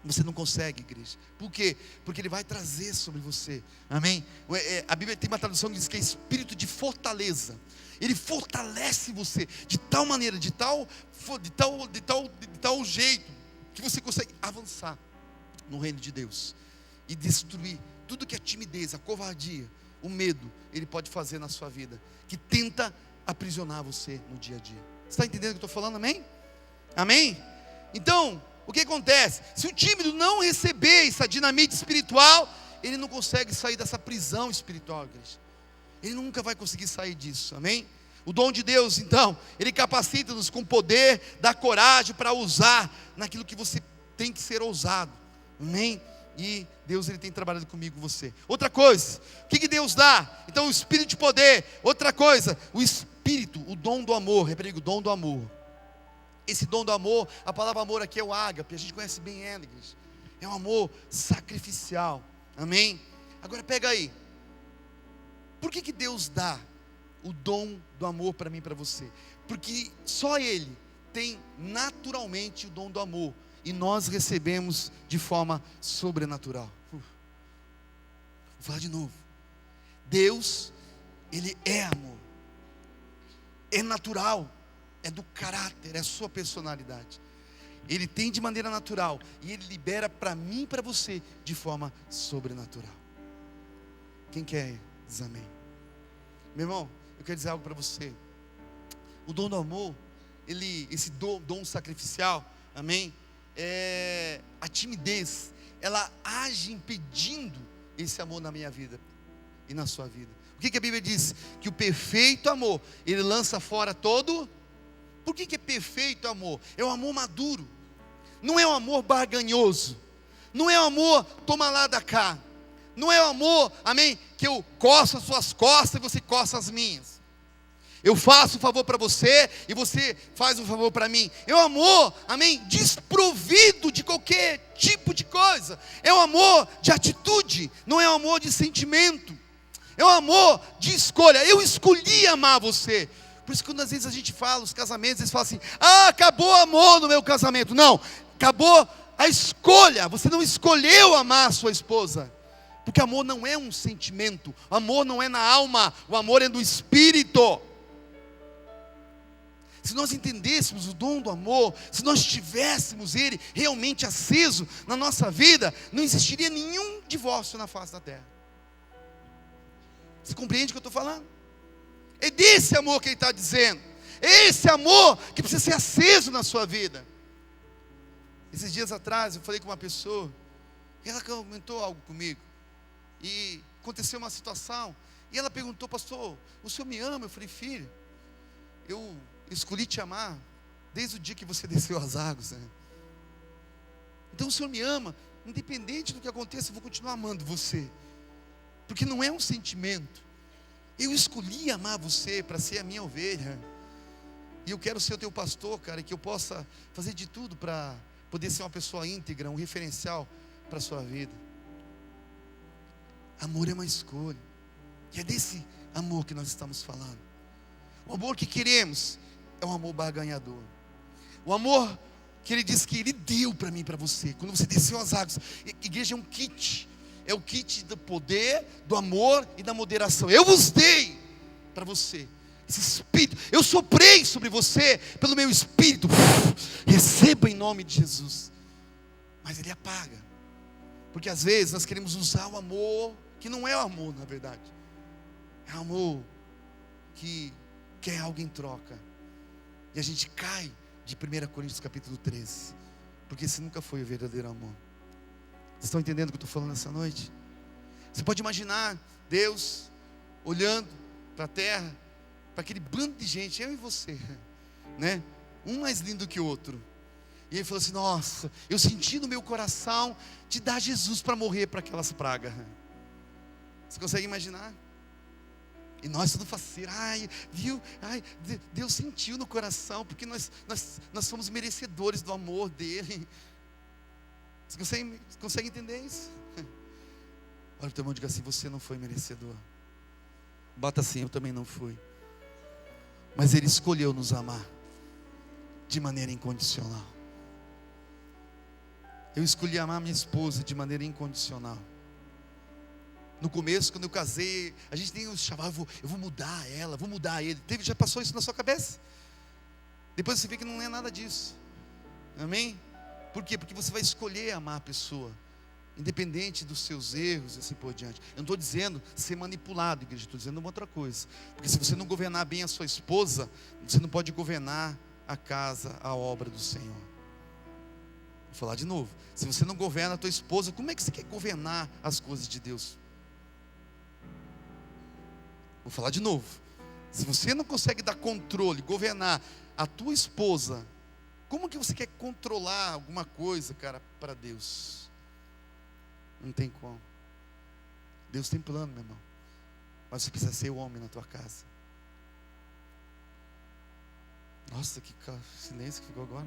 Você não consegue, igreja. Por quê? Porque Ele vai trazer sobre você. Amém? A Bíblia tem uma tradução que diz que é espírito de fortaleza. Ele fortalece você de tal maneira, de tal jeito, que você consegue avançar no reino de Deus e destruir tudo que é timidez, a covardia, o medo. Ele pode fazer na sua vida, que tenta aprisionar você no dia a dia. Você está entendendo o que eu estou falando? Amém? Amém? Então, o que acontece? Se o tímido não receber essa dinamite espiritual, ele não consegue sair dessa prisão espiritual, igreja. Ele nunca vai conseguir sair disso, amém? O dom de Deus, então, Ele capacita-nos com poder, dá coragem para usar naquilo que você tem que ser ousado, amém? E Deus, Ele tem trabalhado comigo, com você. Outra coisa, o que Deus dá? Então o espírito de poder. Outra coisa, o espírito, o dom do amor. Repreende o dom do amor. Esse dom do amor, a palavra amor aqui é o ágape, a gente conhece bem ela, igreja. É um amor sacrificial, amém? Agora pega aí, por que Deus dá o dom do amor para mim e para você? Porque só Ele tem naturalmente o dom do amor, e nós recebemos de forma sobrenatural. Vou falar de novo. Deus, Ele é amor, é natural, é do caráter, é a sua personalidade. Ele tem de maneira natural, e Ele libera para mim e para você de forma sobrenatural. Quem quer diz amém? Meu irmão, eu quero dizer algo para você. O dom do amor, esse dom sacrificial, amém? A timidez, ela age impedindo esse amor na minha vida e na sua vida. O que a Bíblia diz? Que o perfeito amor, ele lança fora todo. Por que é perfeito amor? É um amor maduro, não é um amor barganhoso, não é um amor toma lá da cá, não é um amor, amém, que eu coço as suas costas e você coça as minhas. Eu faço um favor para você e você faz um favor para mim. É um amor, amém, desprovido de qualquer tipo de coisa. É um amor de atitude, não é um amor de sentimento. É um amor de escolha. Eu escolhi amar você. Por isso que quando às vezes a gente fala, os casamentos, eles falam assim: acabou o amor no meu casamento. Não, acabou a escolha. Você não escolheu amar a sua esposa. Porque amor não é um sentimento, amor não é na alma, o amor é do espírito. Se nós entendêssemos o dom do amor, se nós tivéssemos ele realmente aceso na nossa vida, não existiria nenhum divórcio na face da terra. Você compreende o que eu estou falando? É desse amor que ele está dizendo. É esse amor que precisa ser aceso na sua vida. Esses dias atrás eu falei com uma pessoa, e ela comentou algo comigo, e aconteceu uma situação, e ela perguntou: pastor, o senhor me ama? Eu falei: filho, eu escolhi te amar desde o dia que você desceu as águas, né? Então o Senhor me ama, independente do que aconteça, eu vou continuar amando você, porque não é um sentimento. Eu escolhi amar você para ser a minha ovelha, e eu quero ser o teu pastor, cara, e que eu possa fazer de tudo para poder ser uma pessoa íntegra, um referencial para a sua vida. Amor é uma escolha, e é desse amor que nós estamos falando. O amor que queremos é um amor barganhador. O amor que Ele diz que Ele deu para mim e para você. Quando você desceu as águas, igreja é um kit. É o kit do poder, do amor e da moderação. Eu vos dei para você esse Espírito. Eu soprei sobre você pelo meu Espírito. Receba em nome de Jesus. Mas Ele apaga. Porque às vezes nós queremos usar o amor, que não é o amor na verdade. É o amor que quer algo em troca. E a gente cai de 1 Coríntios capítulo 13. Porque esse nunca foi o verdadeiro amor. Vocês estão entendendo o que eu estou falando nessa noite? Você pode imaginar Deus olhando para a terra, para aquele bando de gente, eu e você, né? Um mais lindo que o outro. E Ele falou assim: nossa, eu senti no meu coração de dar Jesus para morrer para aquelas pragas. Você consegue imaginar? E nós tudo faceiro, viu? Deus sentiu no coração, porque nós somos merecedores do amor dEle. Você consegue entender isso? Olha o teu irmão e diga assim: você não foi merecedor. Bota assim: eu também não fui. Mas Ele escolheu nos amar de maneira incondicional. Eu escolhi amar minha esposa de maneira incondicional. No começo, quando eu casei, a gente tem os chamados, eu vou mudar ela, vou mudar ele. Já passou isso na sua cabeça? Depois você vê que não é nada disso. Amém? Por quê? Porque você vai escolher amar a pessoa, independente dos seus erros e assim por diante. Eu não estou dizendo ser manipulado, igreja, estou dizendo uma outra coisa. Porque se você não governar bem a sua esposa, você não pode governar a casa, a obra do Senhor. Vou falar de novo. Se você não governa a tua esposa, como é que você quer governar as coisas de Deus? Vou falar de novo. Se você não consegue dar controle, governar a tua esposa, como que você quer controlar alguma coisa, cara, para Deus? Não tem como. Deus tem plano, meu irmão. Mas você precisa ser o homem na tua casa. Nossa, que silêncio que ficou agora.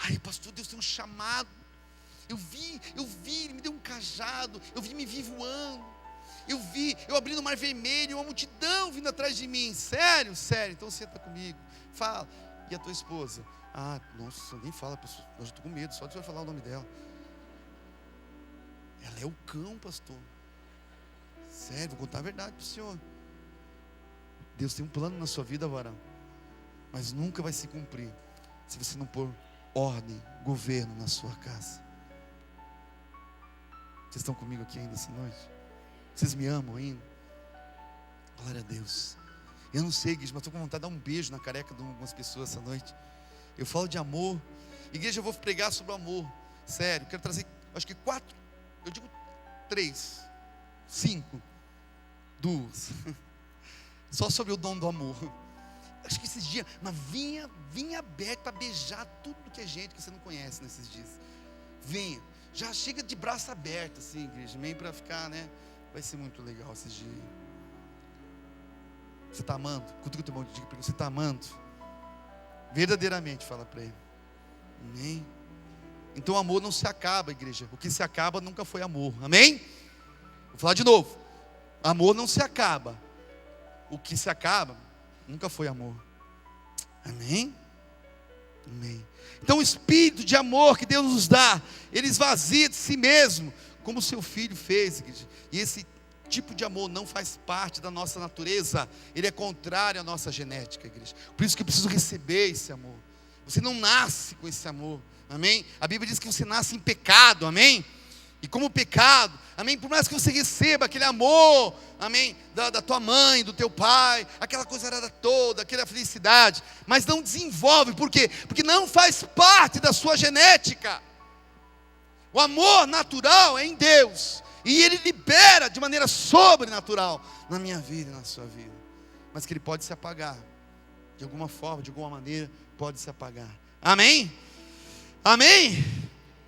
Ai, pastor, Deus tem um chamado. Eu vi, Ele me deu um cajado. Eu vi me voando. Eu abri no mar vermelho, uma multidão vindo atrás de mim. Sério? Sério, então senta comigo. Fala. E a tua esposa? Ah, nossa, nem fala, pastor. Eu já estou com medo, só de você falar o nome dela. Ela é o cão, pastor. Sério, vou contar a verdade para o senhor. Deus tem um plano na sua vida, varão, mas nunca vai se cumprir se você não pôr ordem, governo na sua casa. Vocês estão comigo aqui ainda essa noite? Vocês me amam ainda? Glória a Deus. Eu não sei, igreja, mas estou com vontade de dar um beijo na careca de algumas pessoas essa noite. Eu falo de amor. Igreja, eu vou pregar sobre o amor. Sério, quero trazer, acho que 4, eu digo 3, 5, 2. Só sobre o dom do amor. Acho que esses dias, mas vinha aberto para beijar tudo que é gente que você não conhece nesses dias. Venha, já chega de braço aberto assim, igreja, meio para ficar, né? Vai ser muito legal esses dias. Você está amando? Cutuca o teu irmão e diga para ele, você está amando? Verdadeiramente, fala para ele. Amém? Então o amor não se acaba, igreja. O que se acaba nunca foi amor. Amém? Vou falar de novo. Amor não se acaba. O que se acaba nunca foi amor. Amém? Amém. Então o espírito de amor que Deus nos dá, Ele esvazia de si mesmo, como o seu filho fez, igreja. E esse tipo de amor não faz parte da nossa natureza. Ele é contrário à nossa genética, igreja. Por isso que eu preciso receber esse amor. Você não nasce com esse amor. Amém? A Bíblia diz que você nasce em pecado. Amém? E como pecado, amém, por mais que você receba aquele amor, amém, da tua mãe, do teu pai, aquela coisa toda, aquela felicidade, mas não desenvolve. Por quê? Porque não faz parte da sua genética. O amor natural é em Deus, e Ele libera de maneira sobrenatural na minha vida e na sua vida, mas que Ele pode se apagar, de alguma forma, de alguma maneira, pode se apagar. Amém? Amém?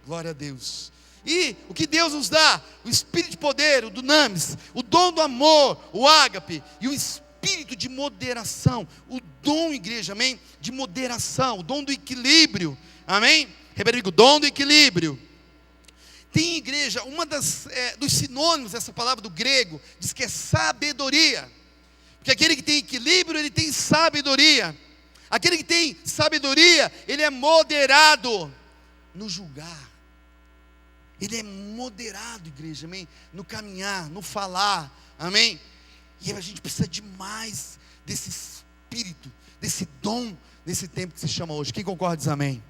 Glória a Deus. E o que Deus nos dá? O espírito de poder, o dunamis, o dom do amor, o ágape, e o espírito de moderação. O dom, igreja, amém? De moderação, o dom do equilíbrio, amém? Repete, o dom do equilíbrio. Tem, igreja, dos sinônimos dessa palavra do grego, diz que é sabedoria. Porque aquele que tem equilíbrio, ele tem sabedoria. Aquele que tem sabedoria, ele é moderado no julgar. Ele é moderado, igreja, amém? No caminhar, no falar, amém? E a gente precisa demais desse espírito, desse dom, nesse tempo que se chama hoje. Quem concorda diz amém?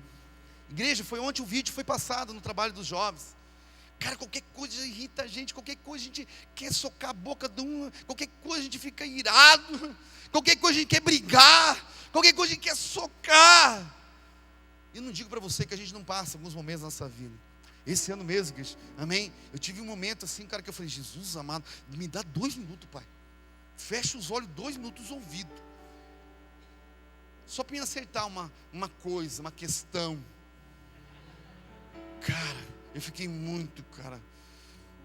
Igreja, foi ontem o vídeo foi passado no trabalho dos jovens. Cara, qualquer coisa irrita a gente, qualquer coisa a gente quer socar a boca de um, qualquer coisa a gente fica irado, qualquer coisa a gente quer brigar, qualquer coisa a gente quer socar. Eu não digo para você que a gente não passa alguns momentos na nossa vida. Esse ano mesmo, igreja, amém? Eu tive um momento assim, cara, que eu falei, Jesus amado, me dá 2 minutos, pai. Fecha os olhos, 2 minutos os ouvidos. Só para me acertar uma coisa, uma questão. Cara, eu fiquei muito, cara,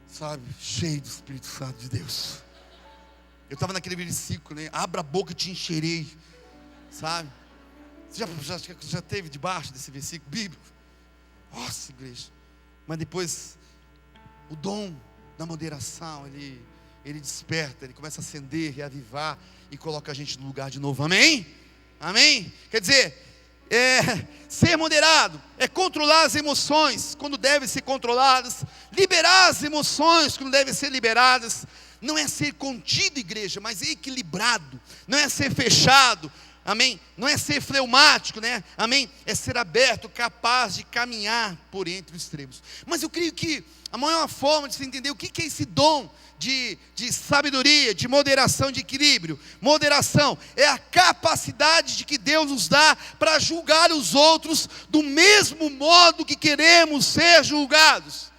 sabe, cheio do Espírito Santo de Deus. Eu estava naquele versículo, né? Abra a boca e te encherei, sabe? Você já teve debaixo desse versículo bíblico? Nossa, igreja. Mas depois, o dom da moderação, ele desperta, ele começa a acender, reavivar e coloca a gente no lugar de novo. Amém? Amém? Quer dizer, Ser moderado é controlar as emoções quando devem ser controladas, liberar as emoções quando devem ser liberadas. Não é ser contido, igreja, mas equilibrado. Não é ser fechado, amém? Não é ser fleumático, né? Amém? É ser aberto, capaz de caminhar por entre os extremos. Mas eu creio que a maior forma de se entender o que é esse dom de sabedoria, de moderação, de equilíbrio. Moderação é a capacidade de que Deus nos dá para julgar os outros do mesmo modo que queremos ser julgados.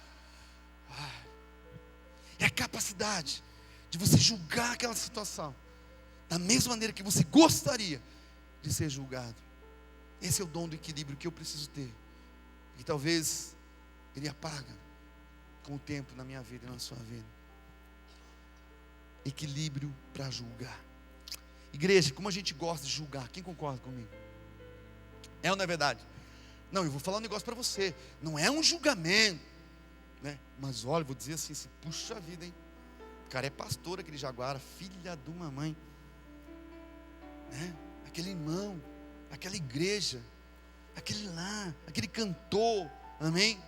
É a capacidade de você julgar aquela situação da mesma maneira que você gostaria de ser julgado. Esse é o dom do equilíbrio que eu preciso ter, e talvez ele apaga com o tempo na minha vida e na sua vida. Equilíbrio para julgar. Igreja, como a gente gosta de julgar, quem concorda comigo? É ou não é verdade? Não, eu vou falar um negócio para você, não é um julgamento, né? Mas olha, vou dizer assim, puxa vida, hein? O cara é pastor, aquele Jaguara, filha de uma mãe, né? Aquele irmão, aquela igreja, aquele lá, aquele cantor, amém?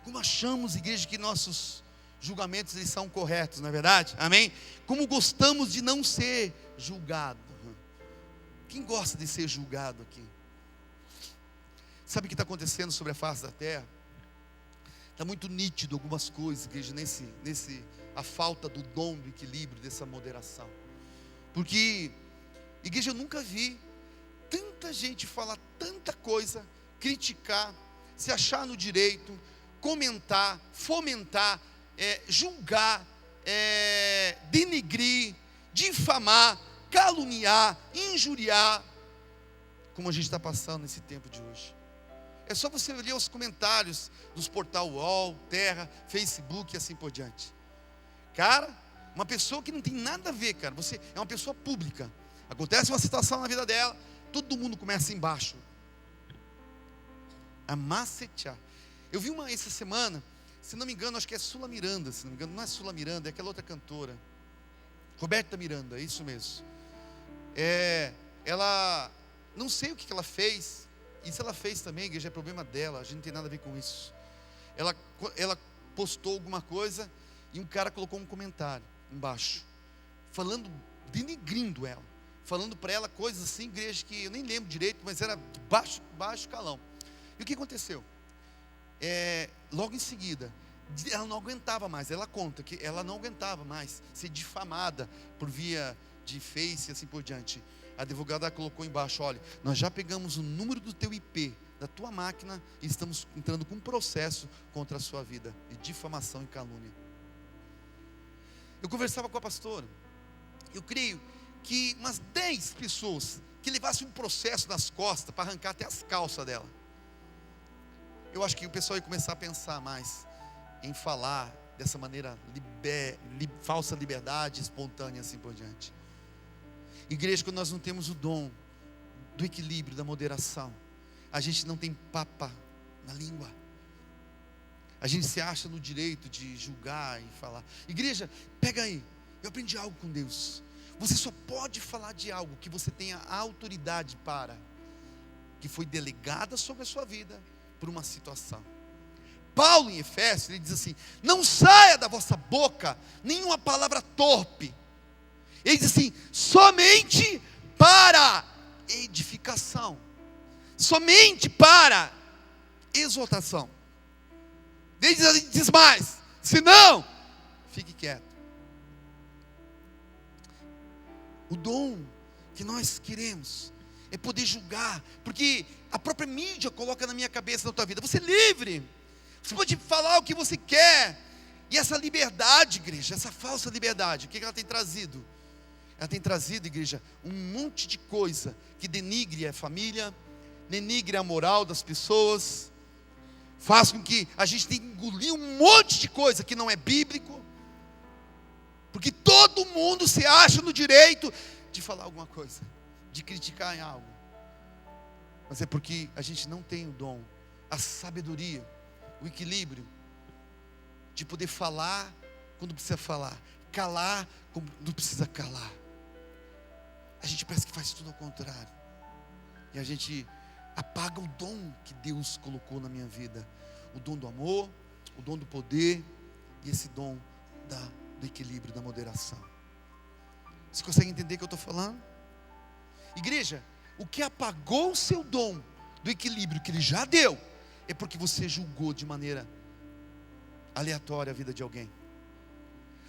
Como achamos, igreja, que nossos julgamentos eles são corretos, não é verdade? Amém? Como gostamos de não ser julgado. Quem gosta de ser julgado aqui? Sabe o que está acontecendo sobre a face da terra? Está muito nítido algumas coisas, igreja, a falta do dom do equilíbrio, dessa moderação. Porque, igreja, eu nunca vi tanta gente falar tanta coisa, criticar, se achar no direito, comentar, fomentar, julgar, denigrir, difamar, caluniar, injuriar, como a gente está passando nesse tempo de hoje. É só você ler os comentários dos portal UOL, Terra, Facebook e assim por diante. Cara, uma pessoa que não tem nada a ver, cara, você é uma pessoa pública, acontece uma situação na vida dela, todo mundo começa embaixo a macetear. Eu vi uma essa semana, se não me engano, acho que é Sula Miranda, se não me engano, não é Sula Miranda, é aquela outra cantora, Roberta Miranda, é isso mesmo. Ela, não sei o que ela fez, e se ela fez também, igreja, é problema dela, a gente não tem nada a ver com isso. Ela postou alguma coisa, e um cara colocou um comentário embaixo, falando, denigrindo ela, falando para ela coisas assim, igreja, que eu nem lembro direito, mas era de baixo calão. E o que aconteceu? Logo em seguida, ela não aguentava mais, ela conta que ela não aguentava mais ser difamada por via de Face e assim por diante. A advogada colocou embaixo: olha, nós já pegamos o número do teu IP, da tua máquina, e estamos entrando com um processo contra a sua vida, de difamação e calúnia. Eu conversava com a pastora, eu creio que umas 10 pessoas que levassem um processo nas costas para arrancar até as calças dela, eu acho que o pessoal ia começar a pensar mais em falar dessa maneira falsa liberdade, espontânea, assim por diante. Igreja, quando nós não temos o dom do equilíbrio, da moderação, a gente não tem papa na língua, a gente se acha no direito de julgar e falar. Igreja, pega aí, eu aprendi algo com Deus. Você só pode falar de algo que você tenha autoridade para, que foi delegada sobre a sua vida por uma situação. Paulo em Efésios, ele diz assim: não saia da vossa boca nenhuma palavra torpe. Ele diz assim: somente para edificação, somente para exortação. Ele diz mais: se não, fique quieto. O dom que nós queremos é poder julgar, porque a própria mídia coloca na minha cabeça, na tua vida, você é livre, você pode falar o que você quer. E essa liberdade, igreja, essa falsa liberdade, o que ela tem trazido? Ela tem trazido, igreja, um monte de coisa que denigre a família, denigre a moral das pessoas, faz com que a gente tenha que engolir um monte de coisa que não é bíblico, porque todo mundo se acha no direito de falar alguma coisa, de criticar em algo, mas é porque a gente não tem o dom, a sabedoria, o equilíbrio, de poder falar quando precisa falar, calar quando precisa calar. A gente parece que faz tudo ao contrário, e a gente apaga o dom que Deus colocou na minha vida. O dom do amor, o dom do poder e esse dom do equilíbrio, da moderação. Você consegue entender o que eu estou falando? Igreja, o que apagou o seu dom do equilíbrio que Ele já deu, é porque você julgou de maneira aleatória a vida de alguém.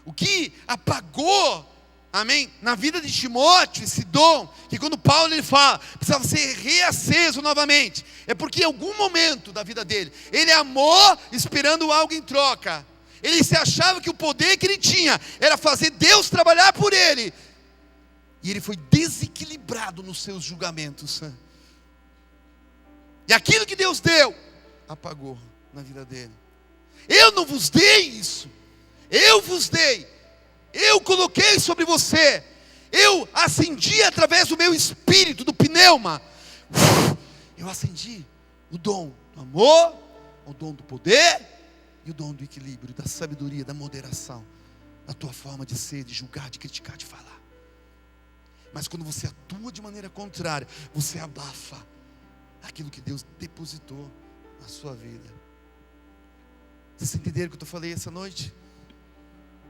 O que apagou, amém, na vida de Timóteo, esse dom, que quando Paulo ele fala, precisava ser reaceso novamente, é porque em algum momento da vida dele, ele amou esperando algo em troca. Ele se achava que o poder que ele tinha era fazer Deus trabalhar por ele, e ele foi desequilibrado nos seus julgamentos, e aquilo que Deus deu, apagou na vida dele. Eu não vos dei isso, eu vos dei, eu coloquei sobre você, eu acendi através do meu espírito, do pneuma, eu acendi o dom do amor, o dom do poder, e o dom do equilíbrio, da sabedoria, da moderação, da tua forma de ser, de julgar, de criticar, de falar. Mas quando você atua de maneira contrária, você abafa aquilo que Deus depositou na sua vida. Vocês entenderam o que eu falei essa noite?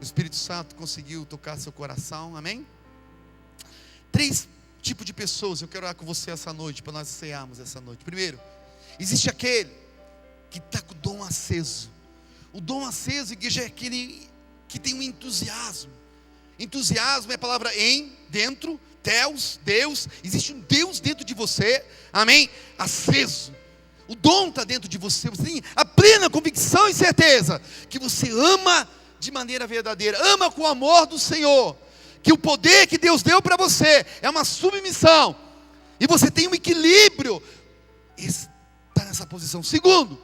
O Espírito Santo conseguiu tocar seu coração, amém? 3 tipos de pessoas eu quero orar com você essa noite, para nós cearmos essa noite. Primeiro, existe aquele que está com o dom aceso. O dom aceso, igreja, é aquele que tem um entusiasmo. Entusiasmo é a palavra em, dentro, Deus, Deus. Existe um Deus dentro de você, amém? Aceso. O dom está dentro de você. Você tem a plena convicção e certeza que você ama de maneira verdadeira, ama com o amor do Senhor, que o poder que Deus deu para você é uma submissão, e você tem um equilíbrio, está nessa posição. Segundo,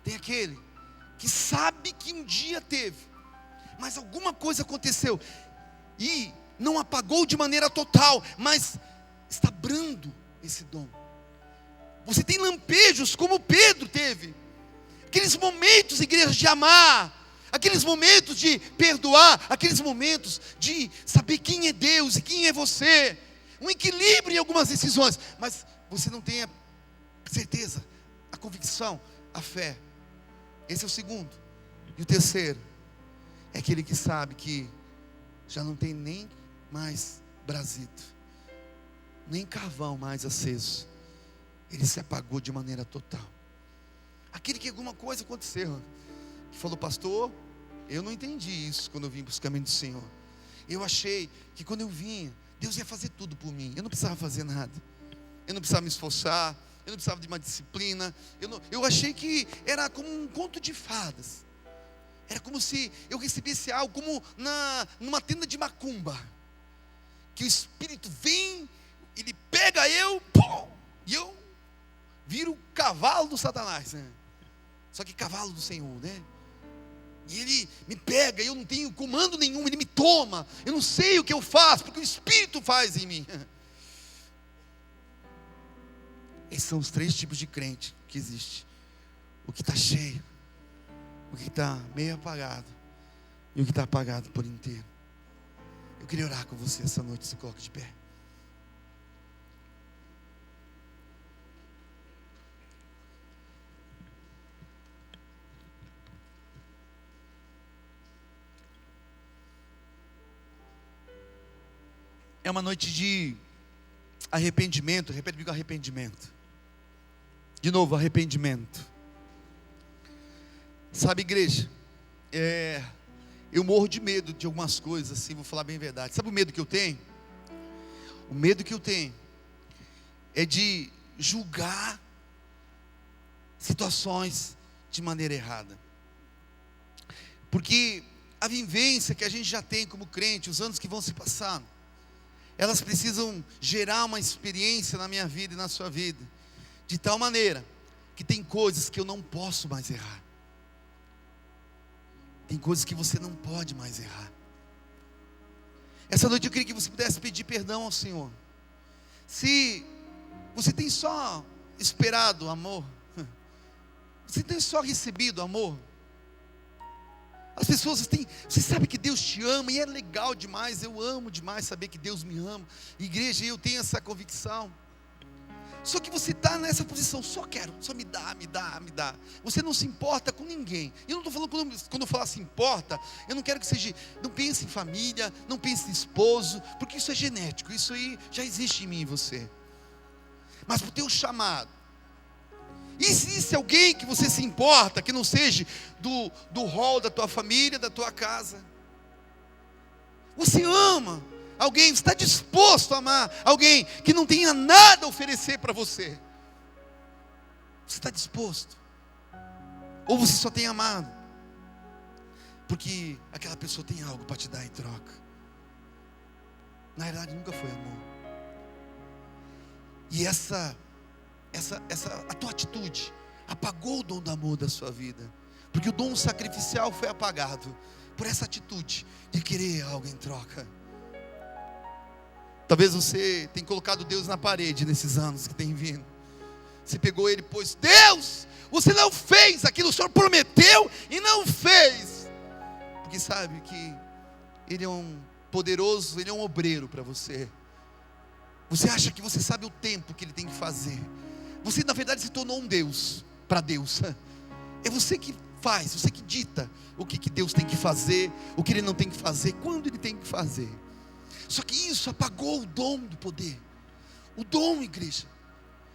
tem aquele que sabe que um dia teve, mas alguma coisa aconteceu, e não apagou de maneira total, mas está brando esse dom. Você tem lampejos como Pedro teve, aqueles momentos, igreja, de amar, aqueles momentos de perdoar, aqueles momentos de saber quem é Deus e quem é você, um equilíbrio em algumas decisões, mas você não tem a certeza, a convicção, a fé. Esse é o segundo. E o terceiro é aquele que sabe que já não tem nem mais brasito, nem carvão mais aceso, ele se apagou de maneira total. Aquele que alguma coisa aconteceu, que falou: pastor, eu não entendi isso quando eu vim para os caminhos do Senhor. Eu achei que quando eu vinha, Deus ia fazer tudo por mim, eu não precisava fazer nada, eu não precisava me esforçar, eu não precisava de uma disciplina, eu achei que era como um conto de fadas, era como se eu recebesse algo, como numa tenda de macumba, que o Espírito vem, ele pega eu, pum, e eu viro o cavalo do Satanás, né? Só que cavalo do Senhor, né? E ele me pega, eu não tenho comando nenhum, ele me toma, eu não sei o que eu faço, porque o Espírito faz em mim. Esses são os 3 tipos de crente que existe: o que está cheio, o que está meio apagado e o que está apagado por inteiro. Eu queria orar com você essa noite. Se coloque de pé. É uma noite de arrependimento. Repete comigo: arrependimento. De novo, arrependimento. Sabe, igreja, eu morro de medo de algumas coisas, assim, vou falar bem a verdade. Sabe o medo que eu tenho? O medo que eu tenho é de julgar situações de maneira errada. Porque a vivência que a gente já tem como crente, os anos que vão se passando, elas precisam gerar uma experiência na minha vida e na sua vida, de tal maneira que tem coisas que eu não posso mais errar. Tem coisas que você não pode mais errar. Essa noite eu queria que você pudesse pedir perdão ao Senhor. Se você tem só esperado amor, você tem só recebido amor. As pessoas têm, você sabe que Deus te ama e é legal demais, eu amo demais saber que Deus me ama. Igreja, eu tenho essa convicção. Só que você está nessa posição, só quero, só me dá. Você não se importa com ninguém. E eu não estou falando, quando eu falar se importa, eu não quero que seja, não pense em família, não pense em esposo, porque isso é genético, isso aí já existe em mim e você. Mas para o teu chamado, existe alguém que você se importa, que não seja do rol da tua família, da tua casa. Você ama alguém, você está disposto a amar alguém que não tenha nada a oferecer para você. Você está disposto? Ou você só tem amado porque aquela pessoa tem algo para te dar em troca? Na verdade nunca foi amor. E a tua atitude apagou o dom do amor da sua vida, porque o dom sacrificial foi apagado por essa atitude de querer algo em troca. Talvez você tenha colocado Deus na parede nesses anos que tem vindo. Você pegou Ele, pois Deus, você não fez aquilo, o Senhor prometeu e não fez. Porque sabe que Ele é um poderoso, Ele é um obreiro para você. Você acha que você sabe o tempo que Ele tem que fazer. Você na verdade se tornou um Deus para Deus. É você que faz, você que dita o que Deus tem que fazer, o que Ele não tem que fazer, quando Ele tem que fazer. Só que isso apagou o dom do poder, o dom, igreja,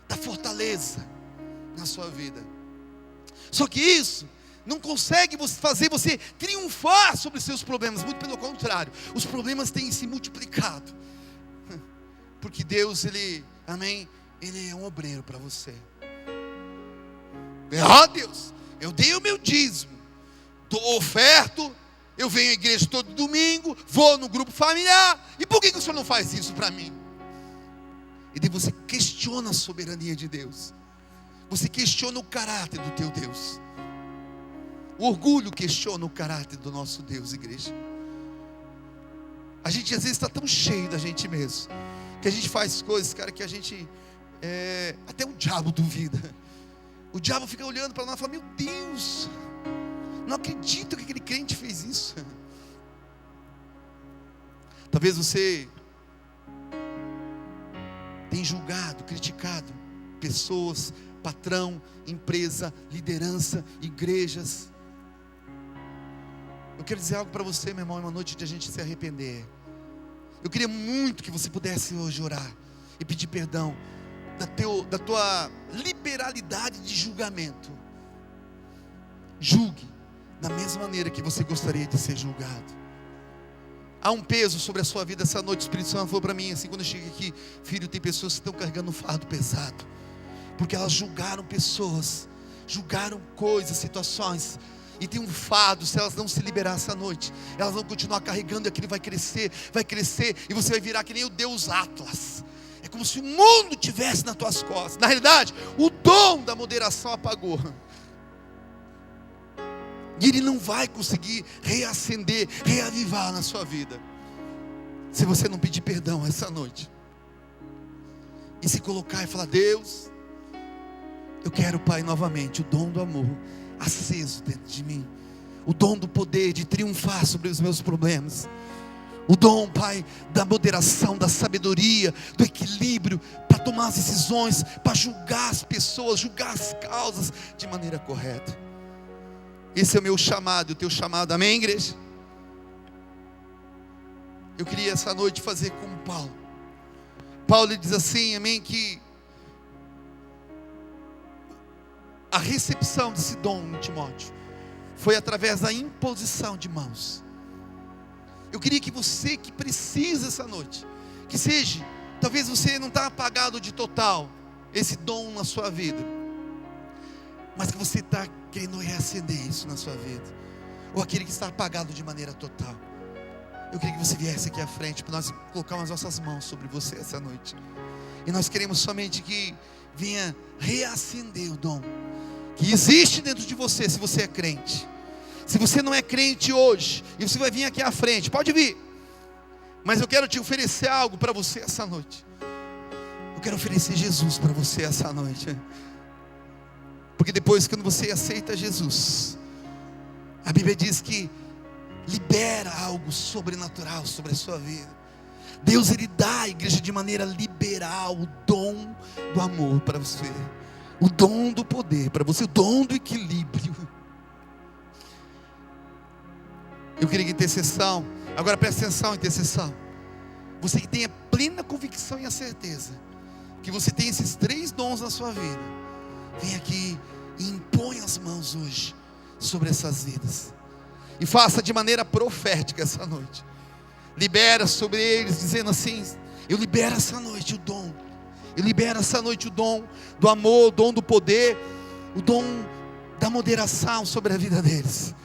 da fortaleza na sua vida. Só que isso não consegue fazer você triunfar sobre os seus problemas, muito pelo contrário, os problemas têm se multiplicado, porque Deus, Ele é um obreiro para você. Deus, eu dei o meu dízimo, oferto, eu venho à igreja todo domingo, vou no grupo familiar, e por que o Senhor não faz isso para mim? E daí você questiona a soberania de Deus, você questiona o caráter do teu Deus. O orgulho questiona o caráter do nosso Deus, igreja. A gente às vezes está tão cheio da gente mesmo, que a gente faz coisas, cara, que a gente, até o diabo duvida. O diabo fica olhando para nós e fala: meu Deus, não acredito que aquele crente fez isso. Talvez você tenha julgado, criticado pessoas, patrão, empresa, liderança, igrejas. Eu quero dizer algo para você, meu irmão, é uma noite de a gente se arrepender. Eu queria muito que você pudesse hoje orar e pedir perdão da tua liberalidade de julgamento. Julgue da mesma maneira que você gostaria de ser julgado. Há um peso sobre a sua vida essa noite. O Espírito Santo falou para mim assim, quando eu cheguei aqui: filho, tem pessoas que estão carregando um fardo pesado, porque elas julgaram pessoas, julgaram coisas, situações, e tem um fardo. Se elas não se liberar essa noite, elas vão continuar carregando, e aquilo vai crescer, e você vai virar que nem o Deus Atlas. É como se o mundo tivesse nas tuas costas. Na realidade, o dom da moderação apagou, e ele não vai conseguir reacender, reavivar na sua vida, se você não pedir perdão essa noite, e se colocar e falar: Deus, eu quero, Pai, novamente o dom do amor aceso dentro de mim, o dom do poder de triunfar sobre os meus problemas, o dom, Pai, da moderação, da sabedoria, do equilíbrio, para tomar as decisões, para julgar as pessoas, julgar as causas de maneira correta. Esse é o meu chamado, o teu chamado, amém, igreja? Eu queria essa noite fazer como Paulo. Paulo diz assim, amém, que a recepção desse dom em Timóteo foi através da imposição de mãos. Eu queria que você que precisa essa noite, que seja, talvez você não está apagado de total esse dom na sua vida, mas que você está querendo reacender isso na sua vida, ou aquele que está apagado de maneira total. Eu queria que você viesse aqui à frente, para nós colocarmos as nossas mãos sobre você essa noite, e nós queremos somente que venha reacender o dom que existe dentro de você, se você é crente. Se você não é crente hoje, e você vai vir aqui à frente, pode vir, mas eu quero te oferecer algo para você essa noite. Eu quero oferecer Jesus para você essa noite, porque depois, quando você aceita Jesus, a Bíblia diz que libera algo sobrenatural sobre a sua vida. Deus, Ele dá à igreja de maneira liberal o dom do amor para você, o dom do poder para você, o dom do equilíbrio. Eu queria que intercessão, agora presta atenção, intercessão. Você que tenha plena convicção e a certeza que você tem esses 3 dons na sua vida, vem aqui e impõe as mãos hoje sobre essas vidas, e faça de maneira profética essa noite. Libera sobre eles, dizendo assim: eu libero essa noite o dom, eu libero essa noite o dom do amor, o dom do poder, o dom da moderação sobre a vida deles.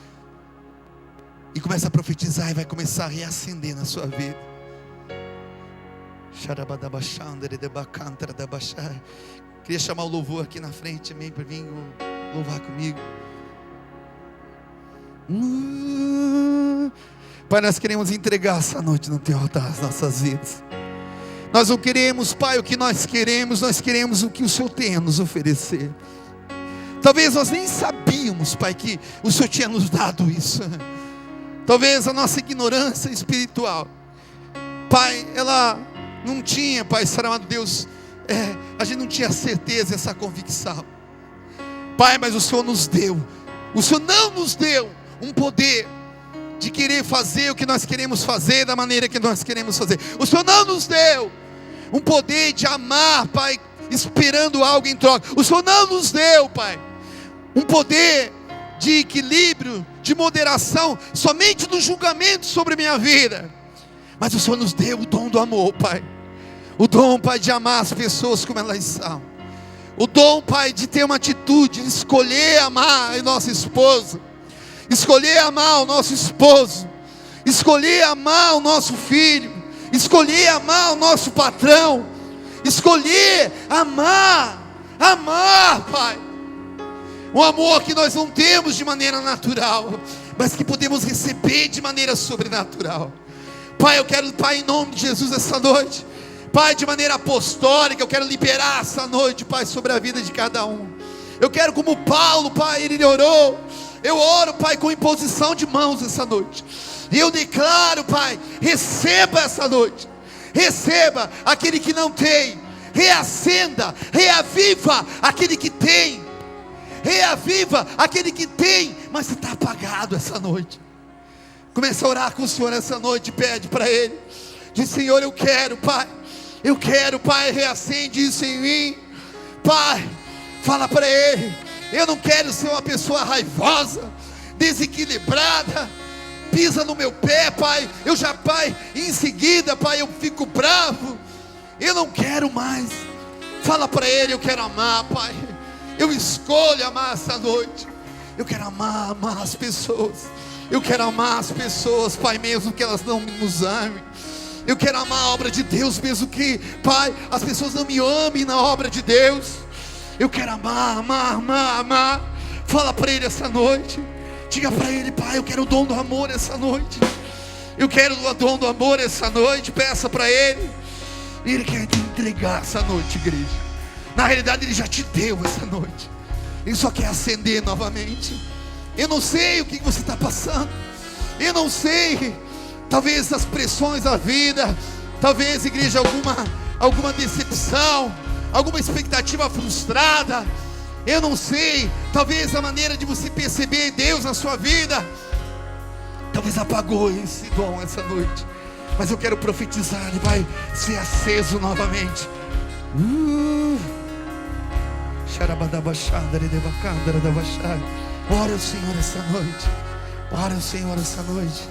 E começa a profetizar, e vai começar a reacender na sua vida. Queria chamar o louvor aqui na frente, amém, para vir louvar comigo. Pai, nós queremos entregar essa noite no teu altar as nossas vidas. Nós não queremos, Pai, o que nós queremos o que o Senhor tem a nos oferecer. Talvez nós nem sabíamos, Pai, que o Senhor tinha nos dado isso. Talvez a nossa ignorância espiritual, Pai, ela não tinha, Pai, Senhor amado Deus, a gente não tinha certeza, essa convicção, Pai, mas o Senhor nos deu. O Senhor não nos deu um poder de querer fazer o que nós queremos fazer, da maneira que nós queremos fazer. O Senhor não nos deu um poder de amar, Pai, esperando algo em troca. O Senhor não nos deu, Pai, um poder de equilíbrio, de moderação, somente no julgamento sobre a minha vida. Mas o Senhor nos deu o dom do amor, Pai. O dom, Pai, de amar as pessoas como elas são. O dom, Pai, de ter uma atitude, de escolher amar a nossa esposa, escolher amar o nosso esposo, escolher amar o nosso filho, escolher amar o nosso patrão, escolher amar, Pai. Um amor que nós não temos de maneira natural, mas que podemos receber de maneira sobrenatural. Pai, eu quero, Pai, em nome de Jesus, essa noite, Pai, de maneira apostólica, eu quero liberar essa noite, Pai, sobre a vida de cada um. Eu quero, como Paulo, Pai, ele orou. Eu oro, Pai, com imposição de mãos essa noite. E eu declaro, Pai, receba essa noite. Receba aquele que não tem. Reacenda, reaviva aquele que tem. Reaviva aquele que tem, mas está apagado essa noite. Começa a orar com o Senhor essa noite. Pede para Ele. Diz: Senhor, eu quero, Pai. Eu quero, Pai, reacende isso em mim. Pai, fala para Ele: eu não quero ser uma pessoa raivosa, desequilibrada, pisa no meu pé, Pai. Eu já, Pai, em seguida, Pai, eu fico bravo. Eu não quero mais. Fala para Ele: eu quero amar, Pai. Eu escolho amar essa noite. Eu quero amar as pessoas. Eu quero amar as pessoas, Pai, mesmo que elas não nos amem. Eu quero amar a obra de Deus, mesmo que, Pai, as pessoas não me amem na obra de Deus. Eu quero amar. Fala para Ele essa noite. Diga para Ele: Pai, eu quero o dom do amor essa noite. Eu quero o dom do amor essa noite. Peça para Ele. Ele quer te entregar essa noite, igreja. Na realidade, Ele já te deu essa noite. Ele só quer acender novamente. Eu não sei o que você está passando. Eu não sei. Talvez as pressões da vida. Talvez, igreja, alguma decepção, alguma expectativa frustrada. Eu não sei. Talvez a maneira de você perceber Deus na sua vida, talvez apagou esse dom essa noite. Mas eu quero profetizar: ele vai ser aceso novamente. Ora o Senhor essa noite. Ora o Senhor essa noite.